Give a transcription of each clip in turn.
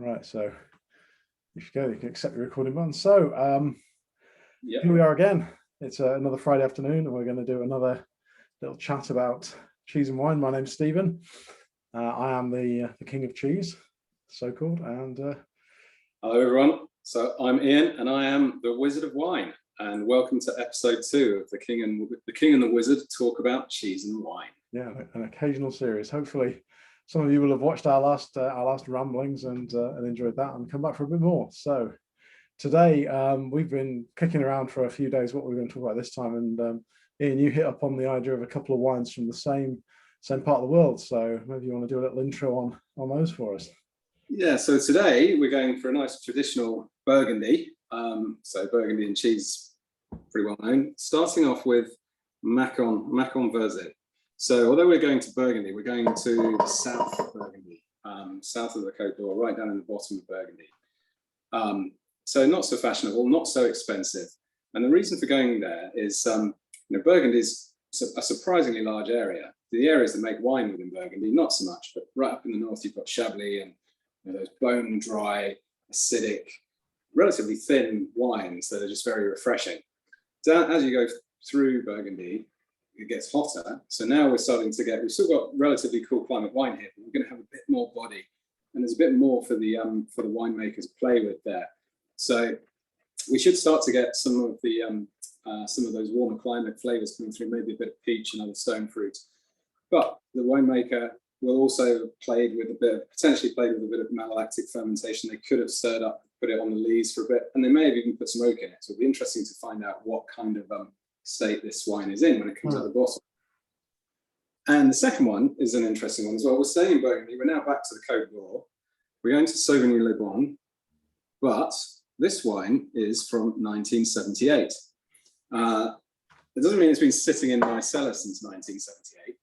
Right, so you should go. You can accept your recording button. So Yep. here we are again. It's another Friday afternoon, and we're going to do another little chat about cheese and wine. My name's Stephen. I am the king of cheese, so called. And hello, everyone. So I'm Ian, and I am the Wizard of Wine. And welcome to episode 2 of the King and the Wizard talk about cheese and wine. Yeah, an occasional series. Hopefully, some of you will have watched our last ramblings and enjoyed that, and come back for a bit more. So today we've been kicking around for a few days what we're going to talk about this time, and Ian, you hit up on the idea of a couple of wines from the same part of the world. So maybe you want to do a little intro on those for us. Yeah. So today we're going for a nice traditional Burgundy. So Burgundy and cheese, pretty well known. Starting off with Macon Verzet. So although we're going to Burgundy, we're going to the south of Burgundy, south of the Côte d'Or, right down in the bottom of Burgundy. So not so fashionable, not so expensive. And the reason for going there is, Burgundy is a surprisingly large area. The areas that make wine within Burgundy, not so much, but right up in the north, you've got Chablis and those bone dry, acidic, relatively thin wines that are just very refreshing. So as you go through Burgundy, it gets hotter. So now we've still got relatively cool climate wine here, but we're going to have a bit more body, and there's a bit more for the winemakers to play with there. So we should start to get some of those warmer climate flavors coming through, maybe a bit of peach and other stone fruit. But the winemaker will also potentially played with a bit of malolactic fermentation. They could have stirred up, put it on the lees for a bit, and they may have even put some oak in it. So it'll be interesting to find out what kind of state this wine is in when it comes out of the bottle. And the second one is an interesting one as well. We're staying in Burgundy. We're now back to the Côte d'Or. We're going to Sauvigny Le Bon, but this wine is from 1978. It doesn't mean it's been sitting in my cellar since 1978.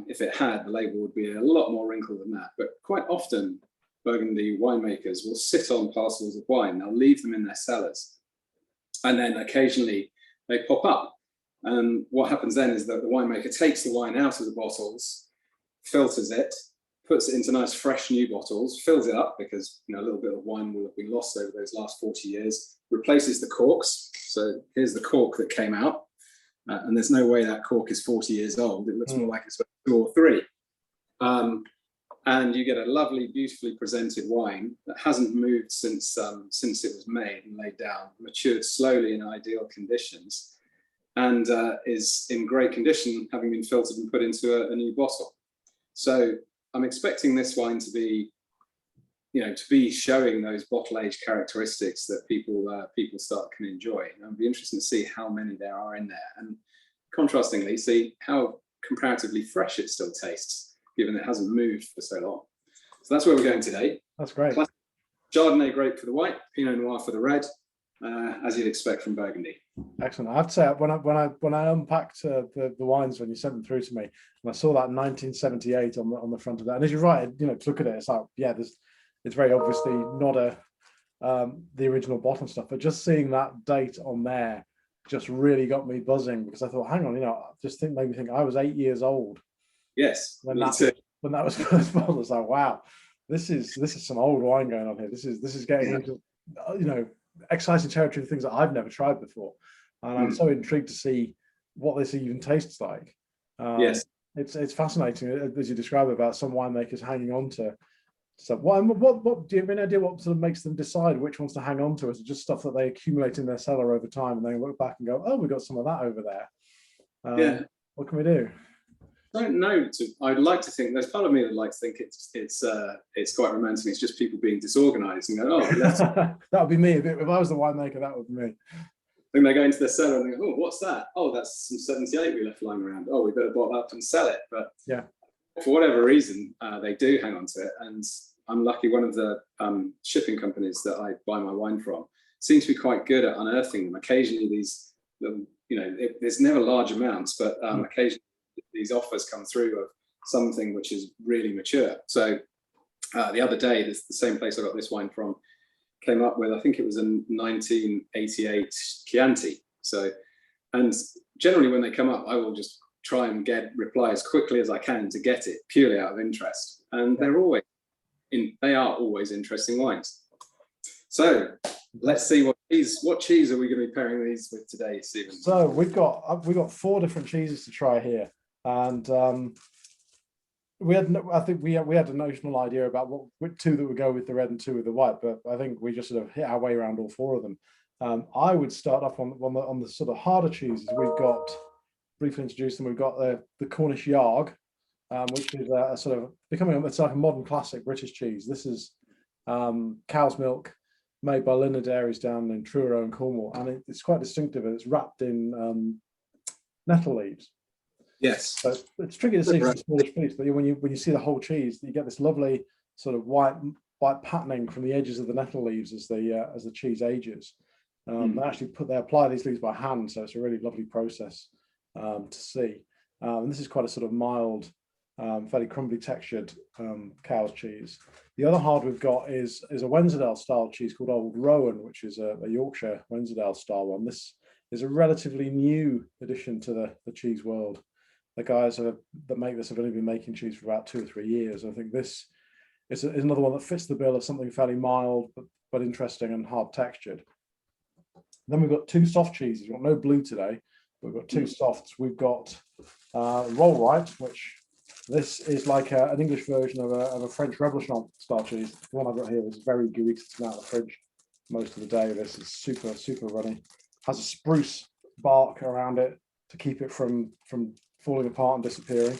If it had, the label would be a lot more wrinkled than that. But quite often, Burgundy winemakers will sit on parcels of wine. They'll leave them in their cellars, and then occasionally they pop up. And what happens then is that the winemaker takes the wine out of the bottles, filters it, puts it into nice fresh new bottles, fills it up because a little bit of wine will have been lost over those last 40 years, replaces the corks. So here's the cork that came out. And there's no way that cork is 40 years old. It looks more like it's 2 or 3. And you get a lovely, beautifully presented wine that hasn't moved since it was made and laid down, matured slowly in ideal conditions, and is in great condition, having been filtered and put into a new bottle. So I'm expecting this wine to be showing those bottle age characteristics that people can enjoy. And it'll be interesting to see how many there are in there, and contrastingly, see how comparatively fresh it still tastes, given it hasn't moved for so long. So that's where we're going today. That's great. Classic Chardonnay grape for the white, Pinot Noir for the red, as you'd expect from Burgundy. Excellent. I have to say, when I unpacked the wines when you sent them through to me, and I saw that 1978 on the front of that, and as you're right, to look at it, it's like, yeah, it's very obviously not the original bottle stuff, but just seeing that date on there just really got me buzzing, because I thought, hang on, made me think I was 8 years old. Yes, when that was first bottled. I was like, wow, this is some old wine going on here. This is getting into exciting territory of things that I've never tried before, and I'm so intrigued to see what this even tastes like. Yes, it's fascinating as you describe about some winemakers hanging on to stuff. What do you have any idea what sort of makes them decide which ones to hang on to? Is it just stuff that they accumulate in their cellar over time, and they look back and go, oh, we got some of that over there? What can we do? I don't know. I'd like to think, there's part of me that like to think it's quite romantic. It's just people being disorganized and go, oh, that would be me. If I was the winemaker, that would be me. Then they go into their cellar and they go, oh, what's that? Oh, that's some 78 we left lying around. Oh, we better bottle up and sell it. But yeah, for whatever reason, they do hang on to it. And I'm lucky, one of the shipping companies that I buy my wine from seems to be quite good at unearthing them. Occasionally there's never large amounts, but occasionally these offers come through of something which is really mature. So the other day, the same place I got this wine from came up with, I think it was a 1988 Chianti. So, and generally when they come up, I will just try and reply as quickly as I can to get it, purely out of interest. And they're always they are always interesting wines. So let's see what cheese are we going to be pairing these with today, Stephen? So we've got 4 different cheeses to try here, and I think we had a notional idea about what 2 that would go with the red and 2 with the white, but I think we just sort of hit our way around all 4 of them. I would start off on the sort of harder cheeses. We've got, briefly introduce them. We've got the Cornish Yarg, which is a sort of it's like a modern classic British cheese. This is cow's milk, made by Linda Dairies down in Truro in Cornwall, and it's quite distinctive, and it's wrapped in nettle leaves. Yes. So it's tricky to see from a smallish piece, but when you see the whole cheese, you get this lovely sort of white patterning from the edges of the nettle leaves as the cheese ages. They actually apply these leaves by hand, so it's a really lovely process to see. And this is quite a sort of mild, fairly crumbly textured cow's cheese. The other hard we've got is a Wensleydale style cheese called Old Rowan, which is a Yorkshire Wensleydale style one. This is a relatively new addition to the cheese world. The guys that make this have only been making cheese for about 2 or 3 years. I think this is another one that fits the bill of something fairly mild but interesting and hard textured. Then we've got 2 soft cheeses. We've got no blue today, but we've got 2 softs. We've got Roll Right, which this is like an English version of a French Reblochon style cheese. The one I've got here is very gooey. It's been out of the fridge most of the day. This is super, super runny. Has a spruce bark around it to keep it from falling apart and disappearing.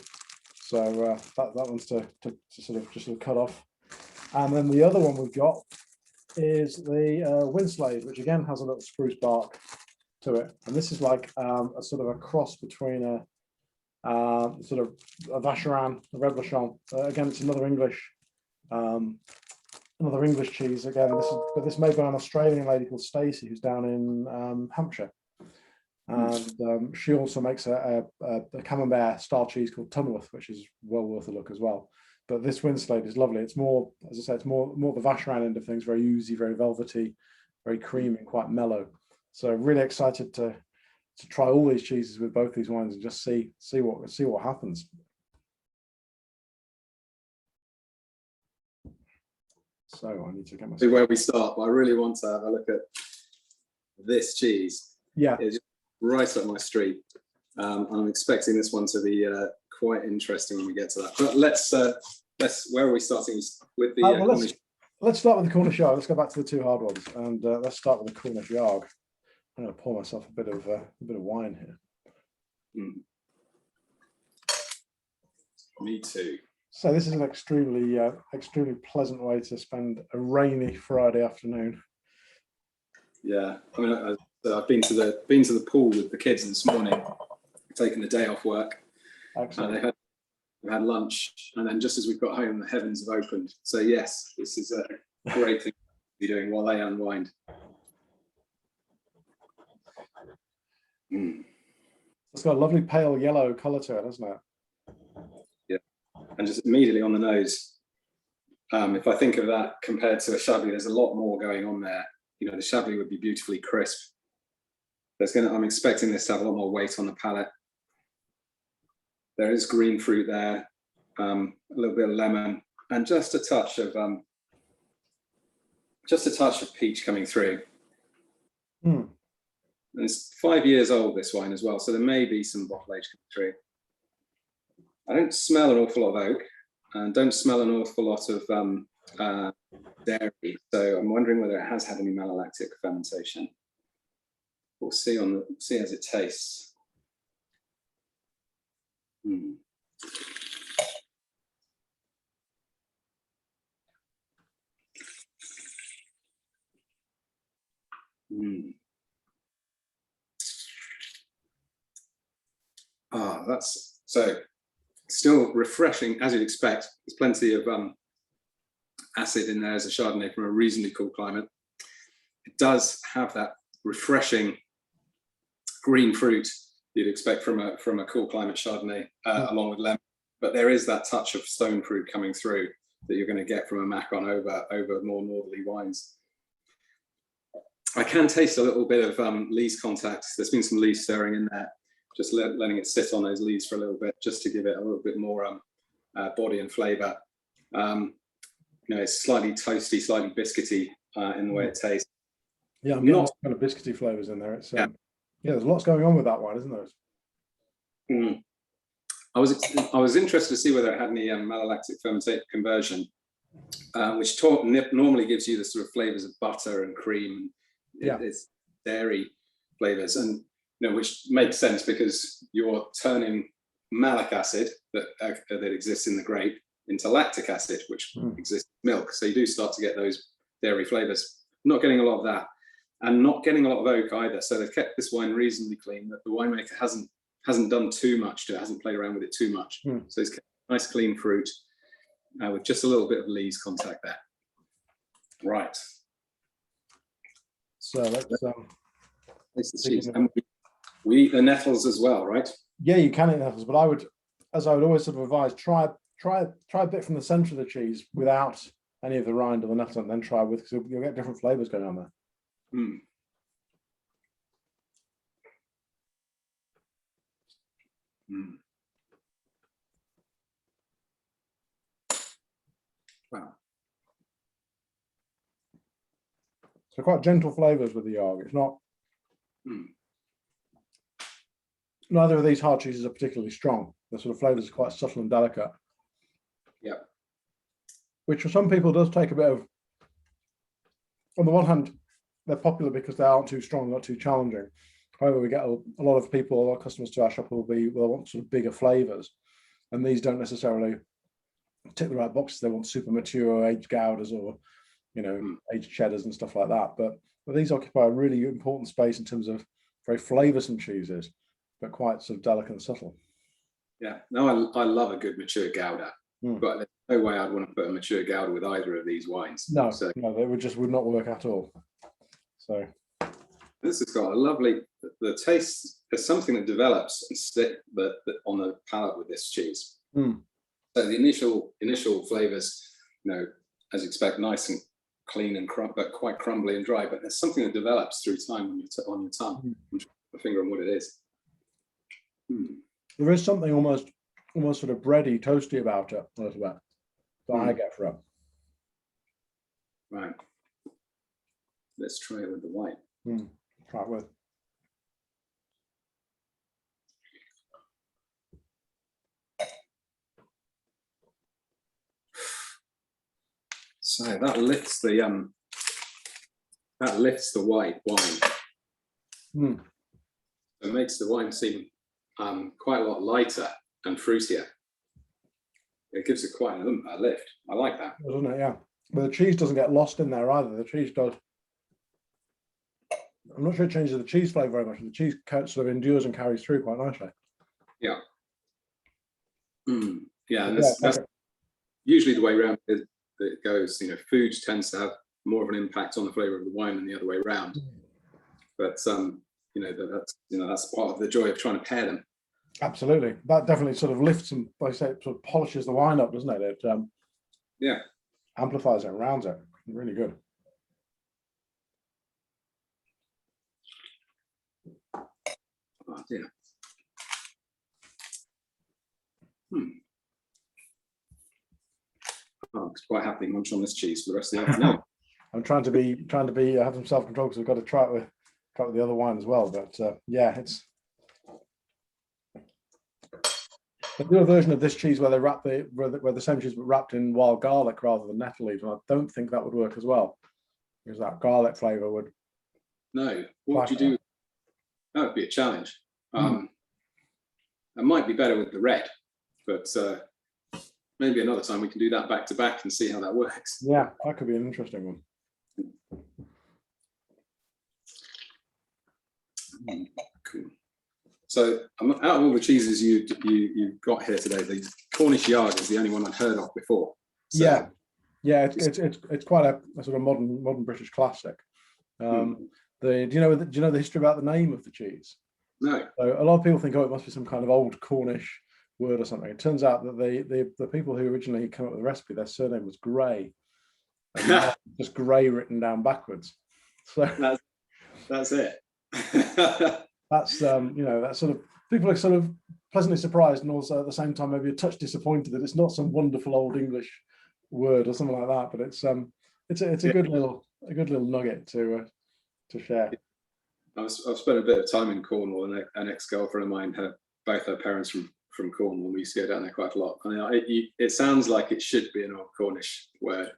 So that one's to sort of cut off. And then the other one we've got is the Winslade, which again has a little spruce bark to it. And this is like a sort of a cross between a sort of a Vacherin, a Reblochon. Again, it's another English cheese. Again, this is made by an Australian lady called Stacey, who's down in Hampshire. And she also makes a camembert style cheese called Tunworth, which is well worth a look as well. But this Winslade is lovely. It's more, as I said, it's more the Vacherin end of things, very oozy, very velvety, very creamy, and quite mellow. So really excited to try all these cheeses with both these wines and just see what happens. So I need to get my. See where we start, but I really want to have a look at this cheese. Yeah. It's right up my street. I'm expecting this one to be quite interesting when we get to that. But let's where are we starting with the Cornish? Let's start with the Cornish Yarg. Let's go back to the 2 hard ones, and let's start with the Cornish Yarg. I'm going to pour myself a bit of wine here. Me too. So this is an extremely pleasant way to spend a rainy Friday afternoon. Yeah, I mean, I've been to the pool with the kids this morning, taking the day off work. Excellent. We had lunch, and then just as we've got home, the heavens have opened. So yes, this is a great thing to be doing while they unwind. It's got a lovely pale yellow colour to it, hasn't it? Yeah, and just immediately on the nose. If I think of that compared to a Chablis, there's a lot more going on there. You know, the Chablis would be beautifully crisp. I'm expecting this to have a lot more weight on the palate. There is green fruit there, a little bit of lemon, and just a touch of peach coming through. And it's 5 years old, this wine as well, so there may be some bottle age coming through. I don't smell an awful lot of oak, and don't smell an awful lot of dairy. So I'm wondering whether it has had any malolactic fermentation. We'll see as it tastes. That's so still refreshing as you'd expect. There's plenty of acid in there as a Chardonnay from a reasonably cool climate. It does have that refreshing green fruit you'd expect from a cool climate Chardonnay, along with lemon. But there is that touch of stone fruit coming through that you're going to get from a Macon over more northerly wines. I can taste a little bit of lees contact. There's been some lees stirring in there, just letting it sit on those leaves for a little bit, just to give it a little bit more body and flavour. it's slightly toasty, slightly biscuity in the way it tastes. Yeah, I'm getting lots of kind of biscuity flavors in there. It's yeah, there's lots going on with that one, isn't there? Mm. I was interested to see whether it had any malolactic fermentation conversion, which normally gives you the sort of flavors of butter and cream. It's dairy flavors, and which makes sense because you're turning malic acid that exists in the grape into lactic acid, which exists in milk. So you do start to get those dairy flavors. Not getting a lot of that, and not getting a lot of oak either. So they've kept this wine reasonably clean. That the winemaker hasn't done too much to it, hasn't played around with it too much. So it's nice clean fruit with just a little bit of lees contact there. Right. So let's taste the cheese. And we eat the nettles as well, right? Yeah, you can eat nettles, but I would always sort of advise, try a bit from the center of the cheese without any of the rind or the nettle, and then try with, because you'll get different flavors going on there. Wow. So quite gentle flavors with the Yarg. It's not. Neither of these hard cheeses are particularly strong. The sort of flavors are quite subtle and delicate. Yeah. Which for some people does take a bit of. On the one hand, they're popular because they aren't too strong, not too challenging. However, we get a lot of people, a lot of customers to our shop will want sort of bigger flavors, and these don't necessarily tick the right boxes. They want super mature aged Goudas or aged cheddars and stuff like that. But these occupy a really important space in terms of very flavoursome cheeses, but quite sort of delicate and subtle. Yeah, no, I love a good mature Gouda, but there's no way I'd want to put a mature Gouda with either of these wines. No, they would not work at all. So this has got a lovely, the taste, there's something that develops and stick on the palate with this cheese. So the initial flavors, as you expect, nice and clean and but quite crumbly and dry, but there's something that develops through time on your tongue. I'm trying to put a finger on what it is. There is something almost sort of bready, toasty about it a little bit that I get from it. Right. Let's try it with the white. Try it with. So that lifts the white wine. It makes the wine seem quite a lot lighter and fruitier. It gives it quite a lift. I like that. Doesn't it? Yeah. But the cheese doesn't get lost in there either. The cheese does. I'm not sure it changes the cheese flavour very much. The cheese sort of endures and carries through quite nicely. Yeah. Yeah, and that's usually the way around it goes. Food tends to have more of an impact on the flavour of the wine than the other way around. But that's part of the joy of trying to pair them. Absolutely. That definitely sort of lifts and, like I say, it sort of polishes the wine up, doesn't it? It amplifies it and rounds it. Really good. Oh, dear. I'm quite happily munch on this cheese for the rest of the afternoon. I'm trying to have some self-control because we've got to try it with the other wine as well. But it's they do a version of this cheese where they wrap where the same cheese but wrapped in wild garlic rather than nettle leaves, and I don't think that would work as well because that garlic flavour would. No, what would you do? That would be a challenge. It might be better with the red, but maybe another time we can do that back to back and see how that works. Yeah, that could be an interesting one. Cool. So out of all the cheeses you've got here today, the Cornish Yarg is the only one I've heard of before. So, it's quite a sort of modern British classic. Do you know the history about the name of the cheese? No. So a lot of people think, it must be some kind of old Cornish word or something. It turns out that the people who originally came up with the recipe, their surname was Gray, just Gray written down backwards. So that's it. That's that sort of people are sort of pleasantly surprised and also at the same time maybe a touch disappointed that it's not some wonderful old English word or something like that. But it's a Yeah. good little nugget to share. I've spent a bit of time in Cornwall, and an ex-girlfriend of mine had both her parents from Cornwall. We used to go down there quite a lot. And it sounds like it should be an old Cornish word,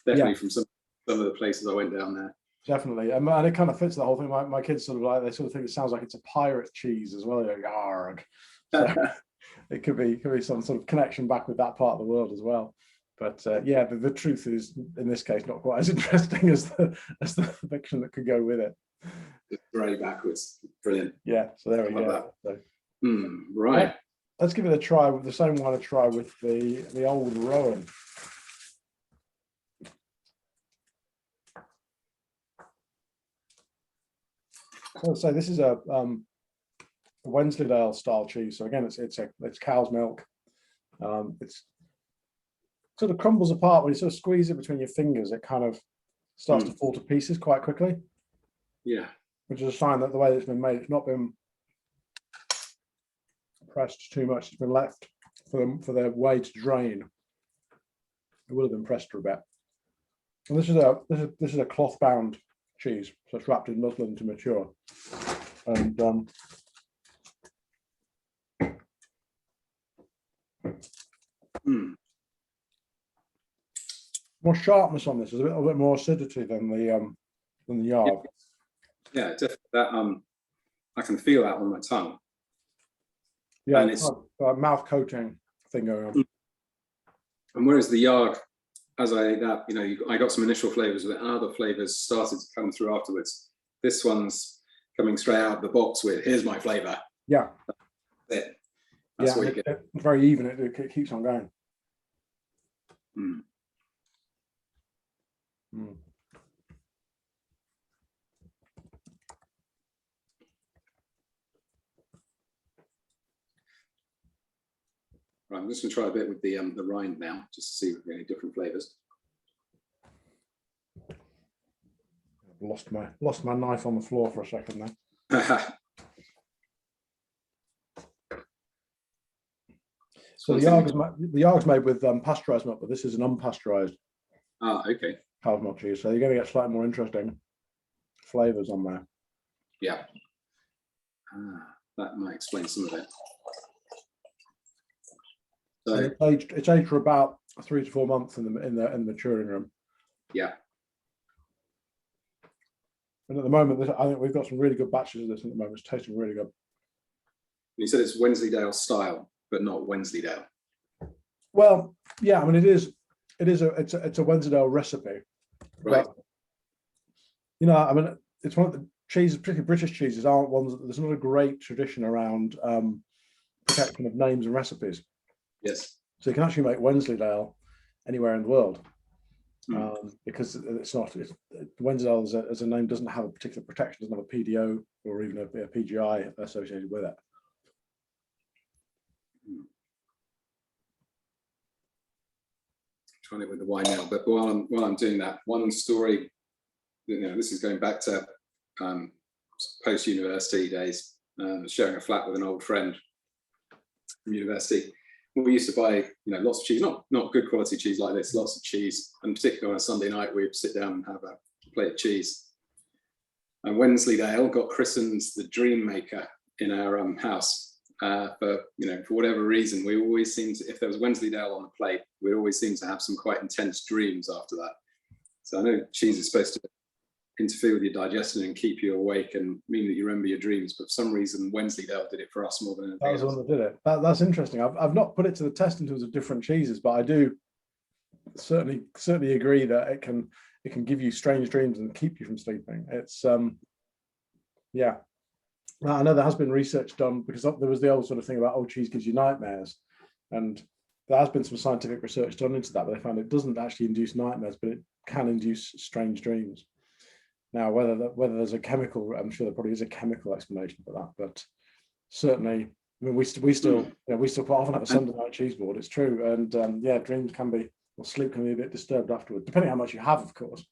definitely from some of the places I went down there. Definitely, and it kind of fits the whole thing. My kids sort of like, they sort of think it sounds like it's a pirate cheese as well. Like, arg. So it could be some sort of connection back with that part of the world as well. But yeah, the truth is, in this case, not quite as interesting as the fiction that could go with it. It's very backwards. Brilliant. Yeah, so there we go. So, right. Let's give it a try with the same one. A try with the old Rowan. So this is a Wensleydale style cheese. So again, it's cow's milk. It's sort of crumbles apart when you sort of squeeze it between your fingers. It kind of starts to fall to pieces quite quickly. Yeah, which is a sign that the way it's been made, it's not been pressed too much. It's been left for the whey to drain. It would have been pressed for a bit. And this is a cloth bound cheese, so it's wrapped in muslin to mature. And more sharpness on this. There's a little bit more acidity than the Yard. Yeah, definitely. That I can feel that on my tongue. Yeah, and it's a mouth coating thing going on. And whereas the Yard, as I got some initial flavors of it, and other flavors started to come through afterwards. This one's coming straight out of the box with, here's my flavor. Yeah. That's what you get. It's very even. It keeps on going. Right, I'm just going to try a bit with the rind now, just to see if we get any different flavors. Lost my knife on the floor for a second there. So the Yard's made with pasteurized milk, but this is an unpasteurized. Okay. Cow's milk cheese, so you're going to get slightly more interesting flavors on there. Yeah. That might explain some of it. So it's aged for about 3 to 4 months in the maturing room. Yeah. And at the moment, I think we've got some really good batches of this at the moment. It's tasting really good. You said it's Wensleydale style, but not Wensleydale. Well, yeah, I mean it's a Wensleydale recipe, right? But, I mean, it's one of the cheeses, particularly British cheeses, aren't ones. There's not a great tradition around protection of names and recipes. Yes. So you can actually make Wensleydale anywhere in the world. Because Wensleydale as a name doesn't have a particular protection, doesn't have a PDO or even a PGI associated with it. Trying it with the wine now, but while I'm doing that, one story, this is going back to post-university days, sharing a flat with an old friend from university. We used to buy, lots of cheese, not good quality cheese like this, lots of cheese, and particularly on a Sunday night, we'd sit down and have a plate of cheese. And Wensleydale got christened the Dream Maker in our house. For whatever reason, we always seemed to, if there was Wensleydale on the plate, we always seemed to have some quite intense dreams after that. So I know cheese is supposed to interfere with your digestion and keep you awake and mean that you remember your dreams, but for some reason Wensleydale did it for us more than anything else. That was the one that did it. That's interesting. I've not put it to the test in terms of different cheeses, but I do certainly agree that it can give you strange dreams and keep you from sleeping. It's yeah. I know there has been research done, because there was the old sort of thing about, cheese gives you nightmares, and there has been some scientific research done into that, but they found it doesn't actually induce nightmares, but it can induce strange dreams. Now, whether there's a chemical, I'm sure there probably is a chemical explanation for that, but certainly, I mean, we still quite often have a Sunday night cheese board. It's true, and dreams can be, or sleep can be a bit disturbed afterwards, depending on how much you have, of course.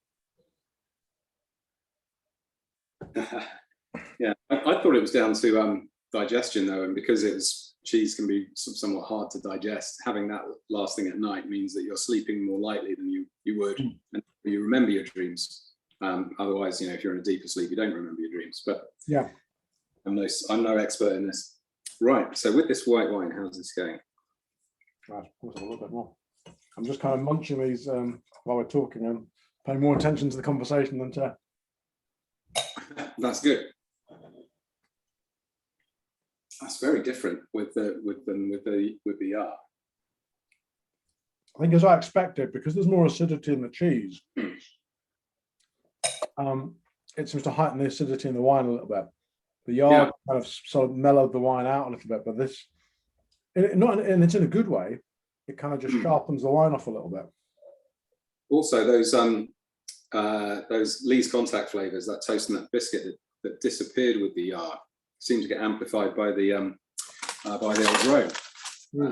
Yeah, I thought it was down to digestion though, and because it was cheese can be somewhat hard to digest. Having that lasting at night means that you're sleeping more lightly than you would, and you remember your dreams. Otherwise, if you're in a deeper sleep, you don't remember your dreams. But yeah, I'm no expert in this. Right. So with this white wine, how's this going? right, a little bit more. I'm just kind of munching these while we're talking and paying more attention to the conversation than to. That's good. That's very different with the yard. I think as I expected, because there's more acidity in the cheese, it seems to heighten the acidity in the wine a little bit. The yard kind of sort of mellowed the wine out a little bit, but this, and it's in a good way. It kind of just sharpens the wine off a little bit. Also, those Lee's contact flavors, that toast and that biscuit that disappeared with the yard, seem to get amplified by the old roan. I don't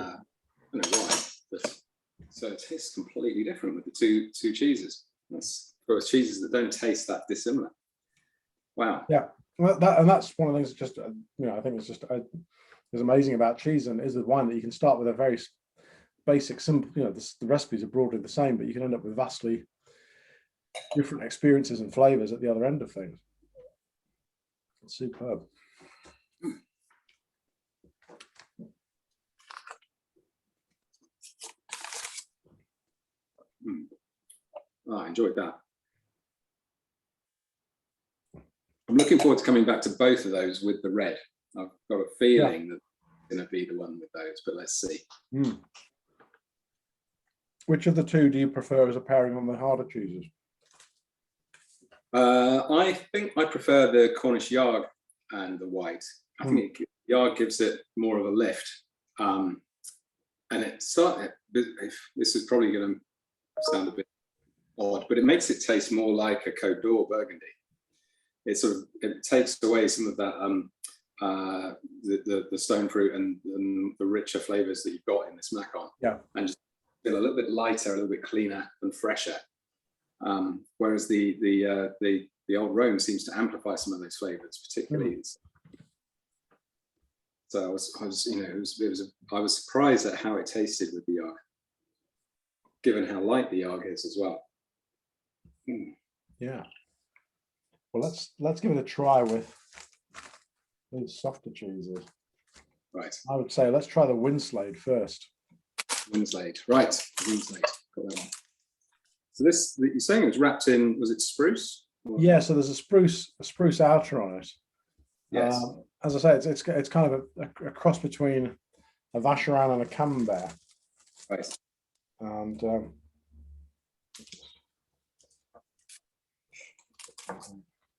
know why, but so it tastes completely different with the two cheeses. That's for cheeses that don't taste that dissimilar. Wow. Yeah, well, that's one of the things. Just I think it's just is amazing about cheese and is the wine that you can start with a very basic, simple. The recipes are broadly the same, but you can end up with vastly different experiences and flavors at the other end of things. It's superb. Oh, I enjoyed that. I'm looking forward to coming back to both of those with the red. I've got a feeling that it's going to be the one with those, but let's see. Which of the two do you prefer as a pairing on the harder cheeses? I think I prefer the Cornish Yard and the white. I think Yard gives it more of a lift. And this is probably going to sound a bit odd, but it makes it taste more like a Côte d'Or Burgundy. It takes away some of that the stone fruit and the richer flavors that you've got in this Macon. Yeah, and just feel a little bit lighter, a little bit cleaner and fresher. Whereas the old Rhone seems to amplify some of those flavors, particularly. So I was surprised at how it tasted with the Yarg, given how light the Yarg is as well. Yeah. Well, let's give it a try with these softer cheeses. Right. I would say let's try the Winslade first. Winslade, right? Winslade. Got that one. So this, you're saying it was wrapped in, was it spruce? Yeah. So there's a spruce outer on it. Yes. As I say, it's kind of a cross between a Vacherin and a Camembert. Right. And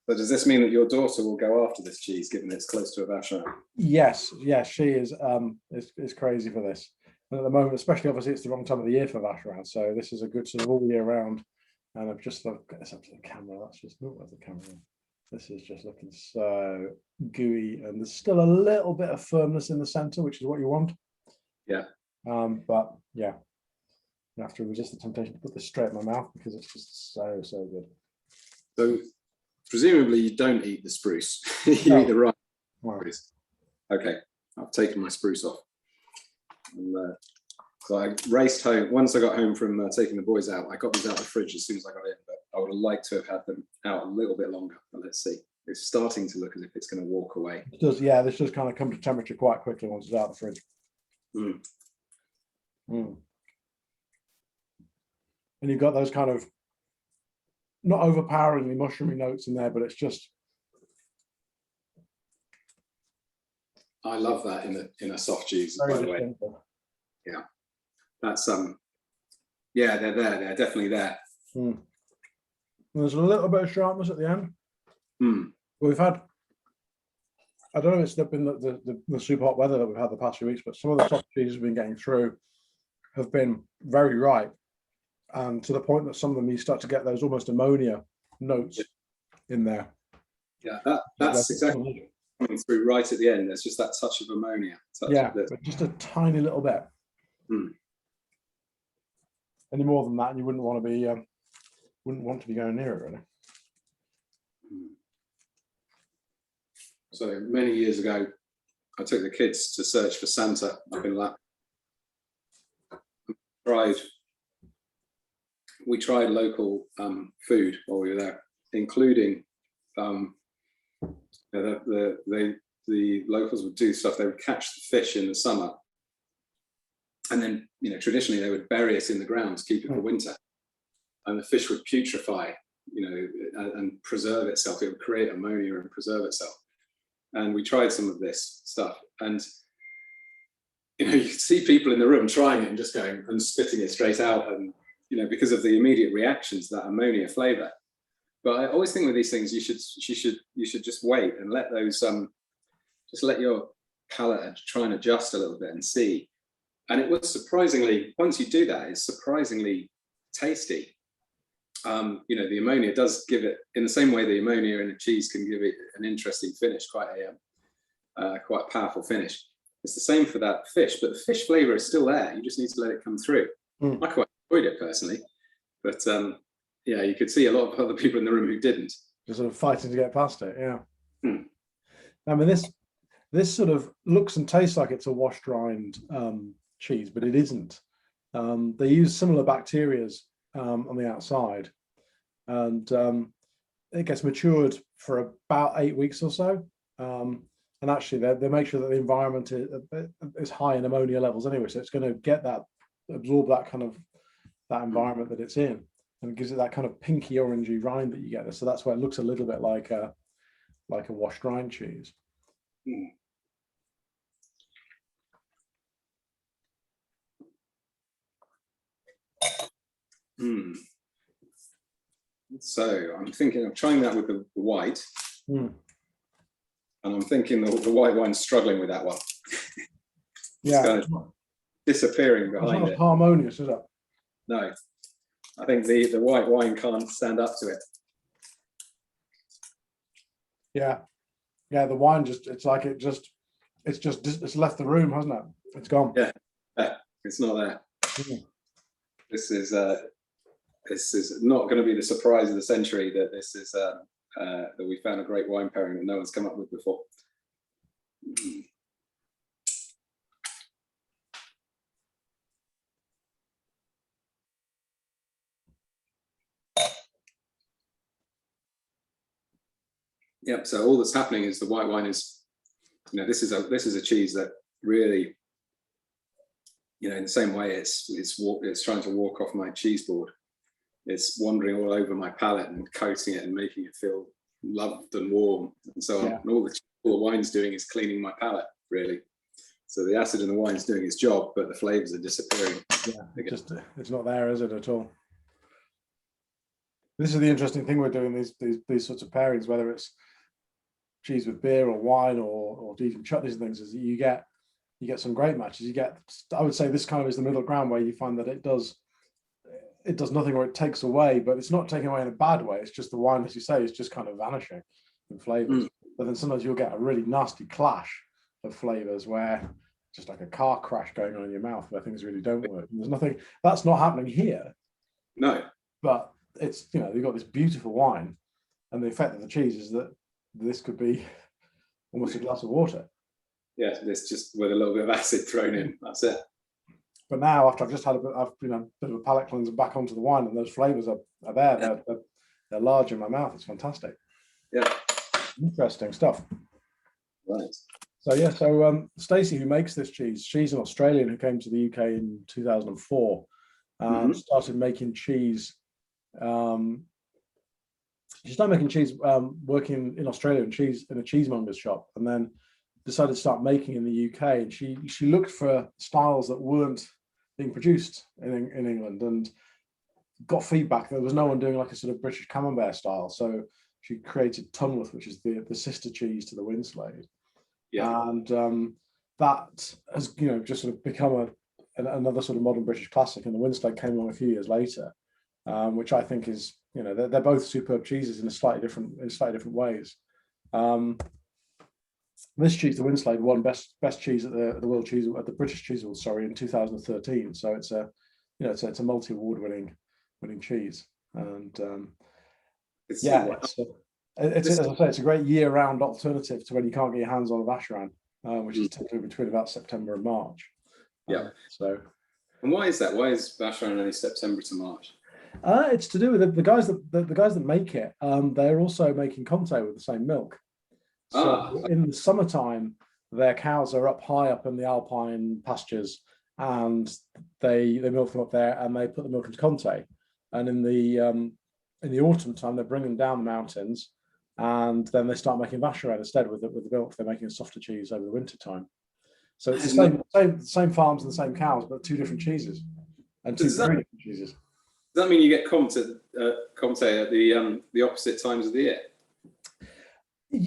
so does this mean that your daughter will go after this cheese, given it's close to a Vacherin? yes, she is crazy for this. And at the moment, especially obviously, it's the wrong time of the year for Vacherin, so this is a good sort of all year round. And I've just got this up to the camera. That's just where's the camera? This is just looking so gooey, and there's still a little bit of firmness in the center, which is what you want. Yeah. But yeah, you have to resist the temptation to put this straight in my mouth because it's just so good. So presumably you don't eat the spruce. You eat the rind. Right. Okay, I've taken my spruce off. And, so I raced home. Once I got home from taking the boys out, I got these out of the fridge as soon as I got in, but I would have liked to have had them out a little bit longer. But let's see. It's starting to look as if it's going to walk away. It does, yeah, this does kind of come to temperature quite quickly once it's out of the fridge. And you've got those kind of not overpoweringly mushroomy notes in there, but it's just. I love that in a soft cheese, by the way. Yeah, that's yeah, they're there. They're definitely there. There's a little bit of sharpness at the end. We've had, I don't know if it's been the super hot weather that we've had the past few weeks, but some of the soft cheeses we've been getting through have been very ripe, and to the point that some of them you start to get those almost ammonia notes in there. Yeah, that's exactly coming through right at the end. There's just that touch of ammonia. But just a tiny little bit. Any more than that, and you wouldn't want to be going near it, really. So many years ago, I took the kids to search for Santa up in Lap. We tried local food while we were there, including the locals would do stuff. They would catch the fish in the summer, and then traditionally they would bury it in the ground to keep it for winter, and the fish would putrefy, and preserve itself. It would create ammonia and preserve itself. And we tried some of this stuff, and you could see people in the room trying it and just going and spitting it straight out, and because of the immediate reaction to that ammonia flavor. But I always think with these things, you should just wait and let those just let your palate try and adjust a little bit and see. And it was surprisingly, once you do that, it's surprisingly tasty. The ammonia does give it, in the same way the ammonia in a cheese can give it an interesting finish, quite a powerful finish. It's the same for that fish, but the fish flavor is still there. You just need to let it come through. I quite enjoyed it personally, but you could see a lot of other people in the room who didn't. Just sort of fighting to get past it, yeah. I mean, this sort of looks and tastes like it's a washed rind cheese, but it isn't. They use similar bacteria on the outside, and it gets matured for about 8 weeks or so. And actually, they make sure that the environment is high in ammonia levels anyway, so it's going to absorb that kind of that environment that it's in, and it gives it that kind of pinky orangey rind that you get. So that's why it looks a little bit like a washed rind cheese. So I'm thinking of trying that with the white, and I'm thinking the white wine's struggling with that one. Yeah, kind of disappearing behind it's it. not harmonious, is it? No, I think the white wine can't stand up to it. Yeah, the wine it's left the room, hasn't it? It's gone. Yeah, it's not there. This is not going to be the surprise of the century that this is that we found a great wine pairing that no one's come up with before. Yep. So all that's happening is the white wine is, this is a cheese that really, in the same way it's trying to walk off my cheese board. It's wandering all over my palate and coating it and making it feel loved and warm and so on. Yeah. And all the wine's doing is cleaning my palate, really. So the acid in the wine's doing its job, but the flavors are disappearing. Yeah, it's not there, is it, at all? This is the interesting thing we're doing these sorts of pairings, whether it's cheese with beer or wine or even chutneys and things, is that you get some great matches. I would say this kind of is the middle ground where you find that it does nothing or it takes away, but it's not taking away in a bad way. It's just the wine, as you say, is just kind of vanishing in flavors. But then sometimes you'll get a really nasty clash of flavors where just like a car crash going on in your mouth where things really don't work. And there's nothing that's not happening here. No. But it's, you've got this beautiful wine, and the effect of the cheese is that this could be almost a glass of water. Yeah, this just with a little bit of acid thrown in. That's it. But now, after I've just had a bit of a palate cleanser back onto the wine, and those flavors are there. Yeah. They're large in my mouth. It's fantastic. Yeah. Interesting stuff. Right. So Stacey, who makes this cheese, she's an Australian who came to the UK in 2004 and started making cheese. She started making cheese working in Australia in a cheesemonger's shop, and then decided to start making in the UK. And she looked for styles that weren't being produced in England, and got feedback that there was no one doing like a sort of British camembert style. So she created Tunworth, which is the sister cheese to the Winslade. Yeah. And that has just sort of become another sort of modern British classic. And the Winslade came along a few years later, which I think is they're both superb cheeses in slightly different ways. This cheese, the Winslade, won best cheese at the World Cheese at the British Cheese Awards, in 2013. So it's a multi-award winning cheese, and it's as I say, it's a great year-round alternative to when you can't get your hands on a Vacherin. which is typically between about September and March. Yeah. So. And why is that? Why is Vacherin only September to March? It's to do with the guys that make it. They're also making Comté with the same milk. So in the summertime, their cows are up high up in the alpine pastures, and they milk them up there, and they put the milk into Comté. And in the autumn time, they bring them down the mountains, and then they start making Vacherin instead with the milk. They're making a softer cheese over the winter time. So it's the same farms and the same cows, but two different cheeses and three different cheeses. Does that mean you get Comté at the opposite times of the year?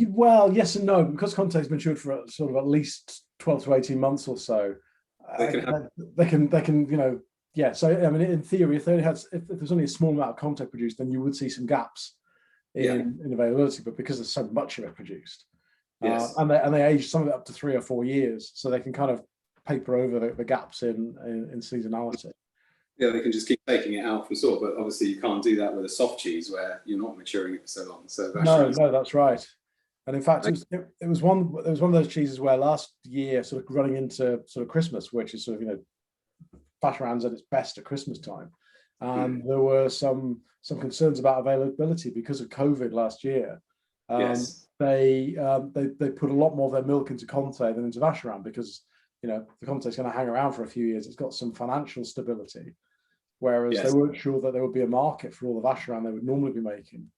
Well, yes and no, because Comté's matured for sort of at least 12 to 18 months or so. They can, yeah. So I mean, in theory, if there's only a small amount of Comté produced, then you would see some gaps in availability. But because there's so much of it produced, and they age some of it up to 3 or 4 years, so they can kind of paper over the gaps in seasonality. Yeah, they can just keep taking it out from store, but obviously you can't do that with a soft cheese where you're not maturing it for so long. So no, that's right. And in fact, it was one of those cheeses where last year, sort of running into sort of Christmas, which is sort of Vacherin's at its best at Christmas time, and there were some concerns about availability because of COVID last year. They put a lot more of their milk into Comté than into Vacherin because the Comté is going to hang around for a few years. It's got some financial stability, whereas they weren't sure that there would be a market for all the Vacherin they would normally be making,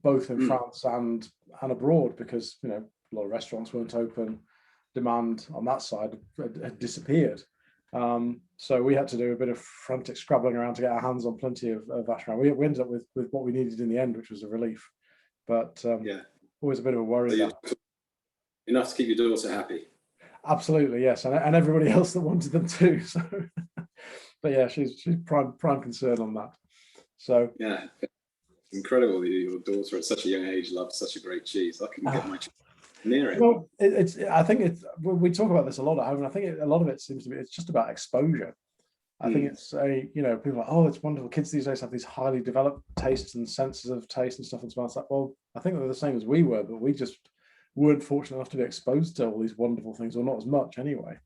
both in France and abroad, because a lot of restaurants weren't open. Demand on that side had disappeared. So we had to do a bit of frantic scrabbling around to get our hands on plenty of Vacherin. We ended up with what we needed in the end, which was a relief. But always a bit of a worry. Enough to keep your daughter happy. Absolutely, yes, and everybody else that wanted them too. So, but yeah, she's prime concern on that. So yeah, it's incredible that your daughter at such a young age loved such a great cheese. I couldn't get my near it. Well, I think we talk about this a lot at home, and I think a lot of it seems to be it's just about exposure. I think it's people are like, oh, it's wonderful. Kids these days have these highly developed tastes and senses of taste and stuff and smells. Like, well, I think they're the same as we were, but we just weren't fortunate enough to be exposed to all these wonderful things, or not as much anyway.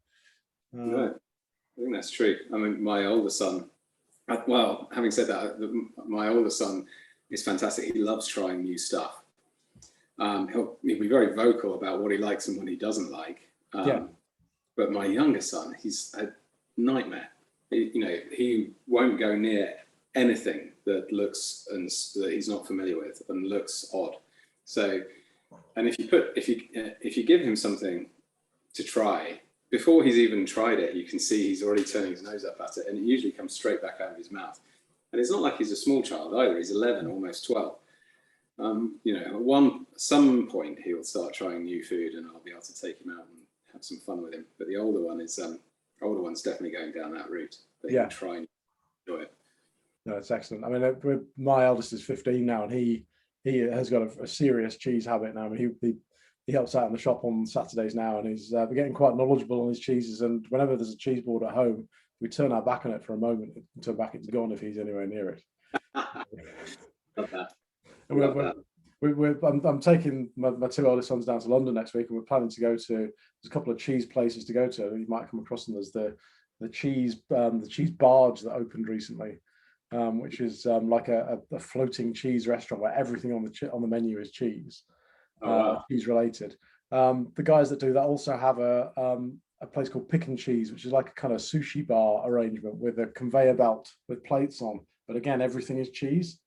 No, I think that's true. I mean, my older son, well, having said that, my older son is fantastic. He loves trying new stuff. He'll be very vocal about what he likes and what he doesn't like. But my younger son, he's a nightmare. He won't go near anything that looks and that he's not familiar with and looks odd. So, and if you give him something to try, before he's even tried it, you can see he's already turning his nose up at it, and it usually comes straight back out of his mouth. And it's not like he's a small child either. He's 11, almost 12. At some point he'll start trying new food, and I'll be able to take him out and have some fun with him. But the older one's definitely going down that route. They can try and enjoy it. No, it's excellent. I mean, my eldest is 15 now, and he has got a serious cheese habit now. I mean, he helps out in the shop on Saturdays now, and he's getting quite knowledgeable on his cheeses. And whenever there's a cheese board at home, we turn our back on it for a moment until back it's gone if he's anywhere near it. Love that. I'm taking my two oldest sons down to London next week, and we're planning to go to. There's a couple of cheese places to go to. You might come across them. There's the cheese barge that opened recently, which is like a floating cheese restaurant where everything on the menu is cheese, cheese related. The guys that do that also have a place called Pick and Cheese, which is like a kind of sushi bar arrangement with a conveyor belt with plates on, but again, everything is cheese.